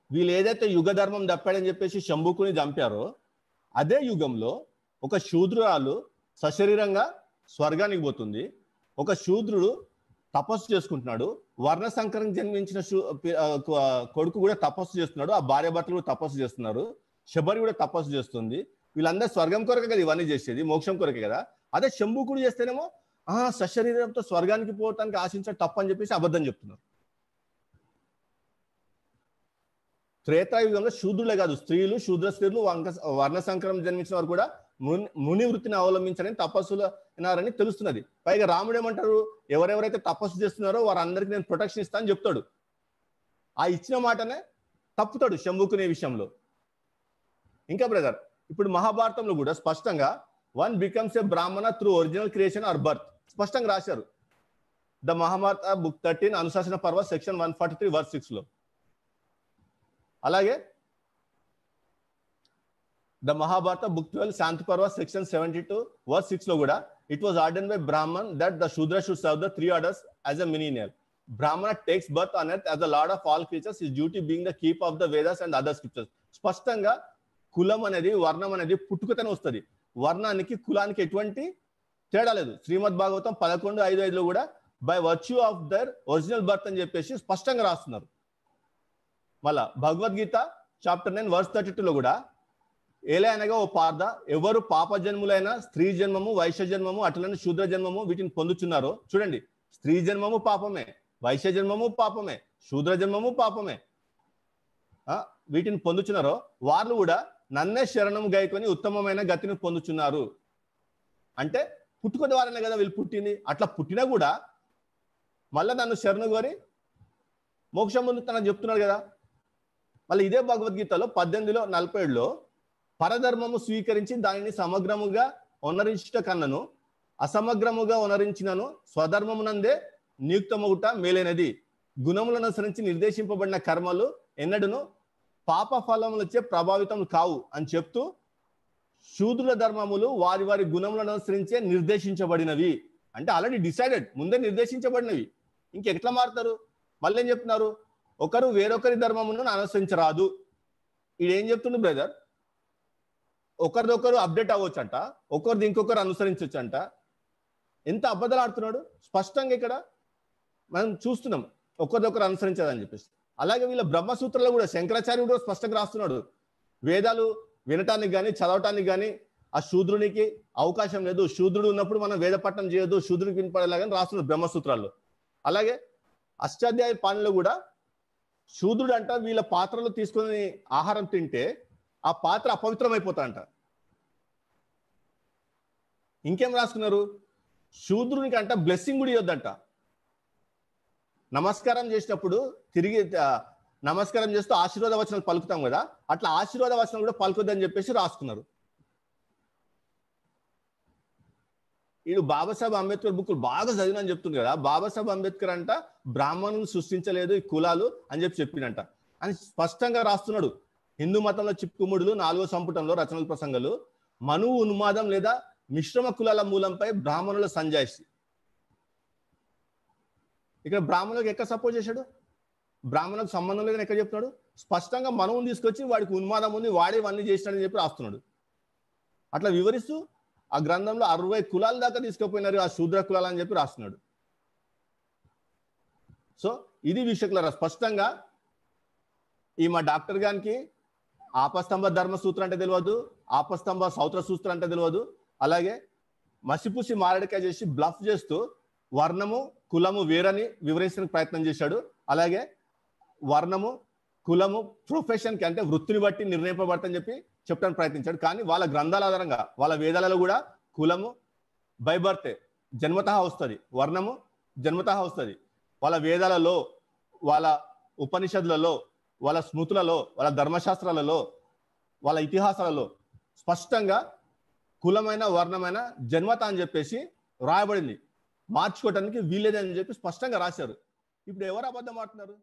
వీళ్ళు ఏదైతే యుగ ధర్మం తప్పాడని చెప్పేసి శంభుకుని చంపారో, అదే యుగంలో ఒక శూద్రురాలు సశరీరంగా స్వర్గానికి పోతుంది, ఒక శూద్రుడు తపస్సు చేసుకుంటున్నాడు, వర్ణ సంకరం జన్మించిన కొడుకు కూడా తపస్సు చేస్తున్నాడు, ఆ భార్య భర్తలు కూడా తపస్సు చేస్తున్నారు, శబరి కూడా తపస్సు చేస్తుంది. వీళ్ళందరూ స్వర్గం కొరకే కదా ఇవన్నీ చేసేది, మోక్షం కొరకే కదా. అదే శంభుకుడు చేస్తేనేమో సశరీరంతో స్వర్గానికి పోవటానికి ఆశించడం తప్పని చెప్పేసి అబద్ధం చెప్తున్నారు. త్రేతాయుగంలో శూద్రులే కాదు, స్త్రీలు, శూద్ర స్త్రీలు, వర్ణ సంకరం జన్మించిన వారు కూడా ముని వృత్తిని అవలంబించారని తపస్సులన్నారని తెలుస్తున్నది. పైగా రాముడు ఏమంటారు, ఎవరెవరైతే తపస్సు చేస్తున్నారో వారందరికీ నేను ప్రొటెక్షన్ ఇస్తా అని చెప్తాడు. ఆ ఇచ్చిన మాటనే తప్పుతాడు శంభుకునే విషయంలో. ఇంకా బ్రదర్, ఇప్పుడు మహాభారతంలో కూడా స్పష్టంగా one becomes a Brahmana through original creation or birth స్పష్టంగా రాశారు. The Mahabharata book 13 Anushasana Parva section 143 verse 6 లో. అలాగే the Mahabharata book 12 Shanti Parva section 72 verse 6 లో కూడా it was ordered by Brahman that the Shudra should serve the 3 orders as a menial. Brahmana takes birth on earth as the lord of all creatures, his duty being the keep of the Vedas and other scriptures. స్పష్టంగా కులం అనేది, వర్ణం అనేది పుట్టుకతోనే వస్తుంది. వర్ణానికి కులానికి ఎటువంటి తేడా లేదు. శ్రీమద్ భాగవతం 11:5-5 లో కూడా by virtue of their original birth అని చెప్పేసి స్పష్టంగా రాస్తున్నారు. మళ్ళా భగవద్గీత చాప్టర్ 9 వర్స్ 32 లో కూడా ఏలే అనగా ఓ పార్థ, ఎవరు పాప జన్ములైన స్త్రీ జన్మము, వైశ్య జన్మము, అట్లనే శూద్ర జన్మము వీటిని పొందుచున్నారో. చూడండి, స్త్రీ జన్మము పాపమే, వైశ్య జన్మము పాపమే, శూద్ర జన్మము పాపమే, వీటిని పొందుచున్నారో వాళ్ళు కూడా నన్నే శరణము గైకొని ఉత్తమమైన గతిని పొందుచున్నారు. అంటే పుట్టుక ద్వారానే కదా వీళ్ళు పుట్టింది. అట్లా పుట్టినా కూడా మళ్ళీ నన్ను శరణు కోరి మోక్షం పొందుతానని చెప్తున్నాడు కదా. మళ్ళీ ఇదే భగవద్గీతలో 18:47లో పరధర్మము స్వీకరించి దానిని సమగ్రముగా ఒనరించుట కన్నను అసమగ్రముగా ఒనరించినను స్వధర్మమునందే నియుక్తమగుట మేలైనది. గుణములను అనుసరించి నిర్దేశింపబడిన కర్మలు ఎన్నడూను పాప ఫలములచే ప్రభావితం కావు అని చెప్తూ, శూద్రుల ధర్మములు వారి వారి గుణములను అనుసరించే నిర్దేశించబడినవి. అంటే ఆల్రెడీ డిసైడెడ్, ముందే నిర్దేశించబడినవి. ఇంకెట్లా మారుతారు? మళ్ళీ ఏం చెప్తున్నారు, ఒకరు వేరొకరి ధర్మమును అనుసరించరాదు. ఇదేం చెప్తుంది బ్రదర్, ఒకరిదొకరు అప్డేట్ అవ్వచ్చంట, ఒకరిది ఇంకొకరు అనుసరించవచ్చంట. ఎంత అబద్ధాలు ఆడుతున్నాడు. స్పష్టంగా ఇక్కడ మనం చూస్తున్నాం ఒకరిదొకరు అనుసరించదని చెప్పేసి. అలాగే వీళ్ళ బ్రహ్మసూత్రాలు కూడా శంకరాచార్యుడు కూడా స్పష్టంగా రాస్తున్నాడు, వేదాలు వినటానికి కానీ చదవటానికి కానీ ఆ శూద్రునికి అవకాశం లేదు, శూద్రుడు ఉన్నప్పుడు మనం వేద పఠనం చేయొద్దు, శూద్రుడికి వినపడేలాగా రాస్తున్నాడు బ్రహ్మసూత్రాల్లో. అలాగే అష్టాధ్యాయ పాలనలో కూడా శూద్రుడు అంట వీళ్ళ పాత్రలు తీసుకొని ఆహారం తింటే ఆ పాత్ర అపవిత్రమైపోతాడంట. ఇంకేం రాసుకున్నారు, శూద్రునికి అంట బ్లెస్సింగ్ కూడా ఇవ్వద్దంట. నమస్కారం చేసినప్పుడు తిరిగి నమస్కారం చేస్తూ ఆశీర్వాద వచనాలు పలుకుతాం కదా, అట్లా ఆశీర్వాద వచనాలు కూడా పలుకుద్దని చెప్పేసి రాసుకున్నారు. వీడు బాబాసాహెబ్ అంబేద్కర్ బుక్కులు బాగా చదివిన అని చెప్తుంది కదా. బాబాసాహెబ్ అంబేద్కర్ అంట బ్రాహ్మణులు సృష్టించలేదు ఈ కులాలు అని చెప్పినంట అని స్పష్టంగా రాస్తున్నాడు. హిందూ మతంలో చిక్కుముడులు 4వ సంపుటంలో రచనల ప్రసంగాలు మనువు ఉన్మాదం లేదా మిశ్రమ కులాల మూలంపై బ్రాహ్మణుల సంజాయిషి. ఇక్కడ బ్రాహ్మణులకు ఎక్కడ సపోర్ట్ చేశాడు? బ్రాహ్మణులకు సంబంధం లేదని ఎక్కడ చెప్తున్నాడు? స్పష్టంగా మనువుని తీసుకొచ్చి వాడికి ఉన్మాదం ఉంది, వాడే ఇవన్నీ చేసినాడని చెప్పి రాస్తున్నాడు. అట్లా వివరిస్తూ ఆ గ్రంథంలో 60 కులాల దాకా తీసుకుపోయినారు ఆ శూద్ర కులాలు అని చెప్పి రాస్తున్నాడు. సో ఇది విషయకులారా, స్పష్టంగా ఈ మా డాక్టర్ గారికి ఆపస్తంభ ధర్మ సూత్రం అంటే తెలియదు, ఆపస్తంభ సౌత్ర సూత్రం అంటే తెలియదు. అలాగే మసిపూసి మారడికాయ చేసి బ్లఫ్ చేస్తూ వర్ణము కులము వేరని వివరించడానికి ప్రయత్నం చేశాడు. అలాగే వర్ణము కులము ప్రొఫెషన్కి అంటే వృత్తిని బట్టి నిర్ణయింపబడతని చెప్పి చెప్పడానికి ప్రయత్నించాడు. కానీ వాళ్ళ గ్రంథాల ఆధారంగా వాళ్ళ వేదాలలో కూడా కులము బై బర్తే జన్మతః వస్తుంది, వర్ణము జన్మతః వస్తుంది. వాళ్ళ వేదాలలో, వాళ్ళ ఉపనిషత్తులలో, వాళ్ళ స్మృతులలో, వాళ్ళ ధర్మశాస్త్రాలలో, వాళ్ళ ఇతిహాసాలలో స్పష్టంగా కులమైన వర్ణమైన జన్మత అని చెప్పేసి రాయబడింది. మార్చుకోవటానికి వీలేదని చెప్పి స్పష్టంగా రాశారు. ఇప్పుడు ఎవరు అబద్ధం ఆడుతున్నారు?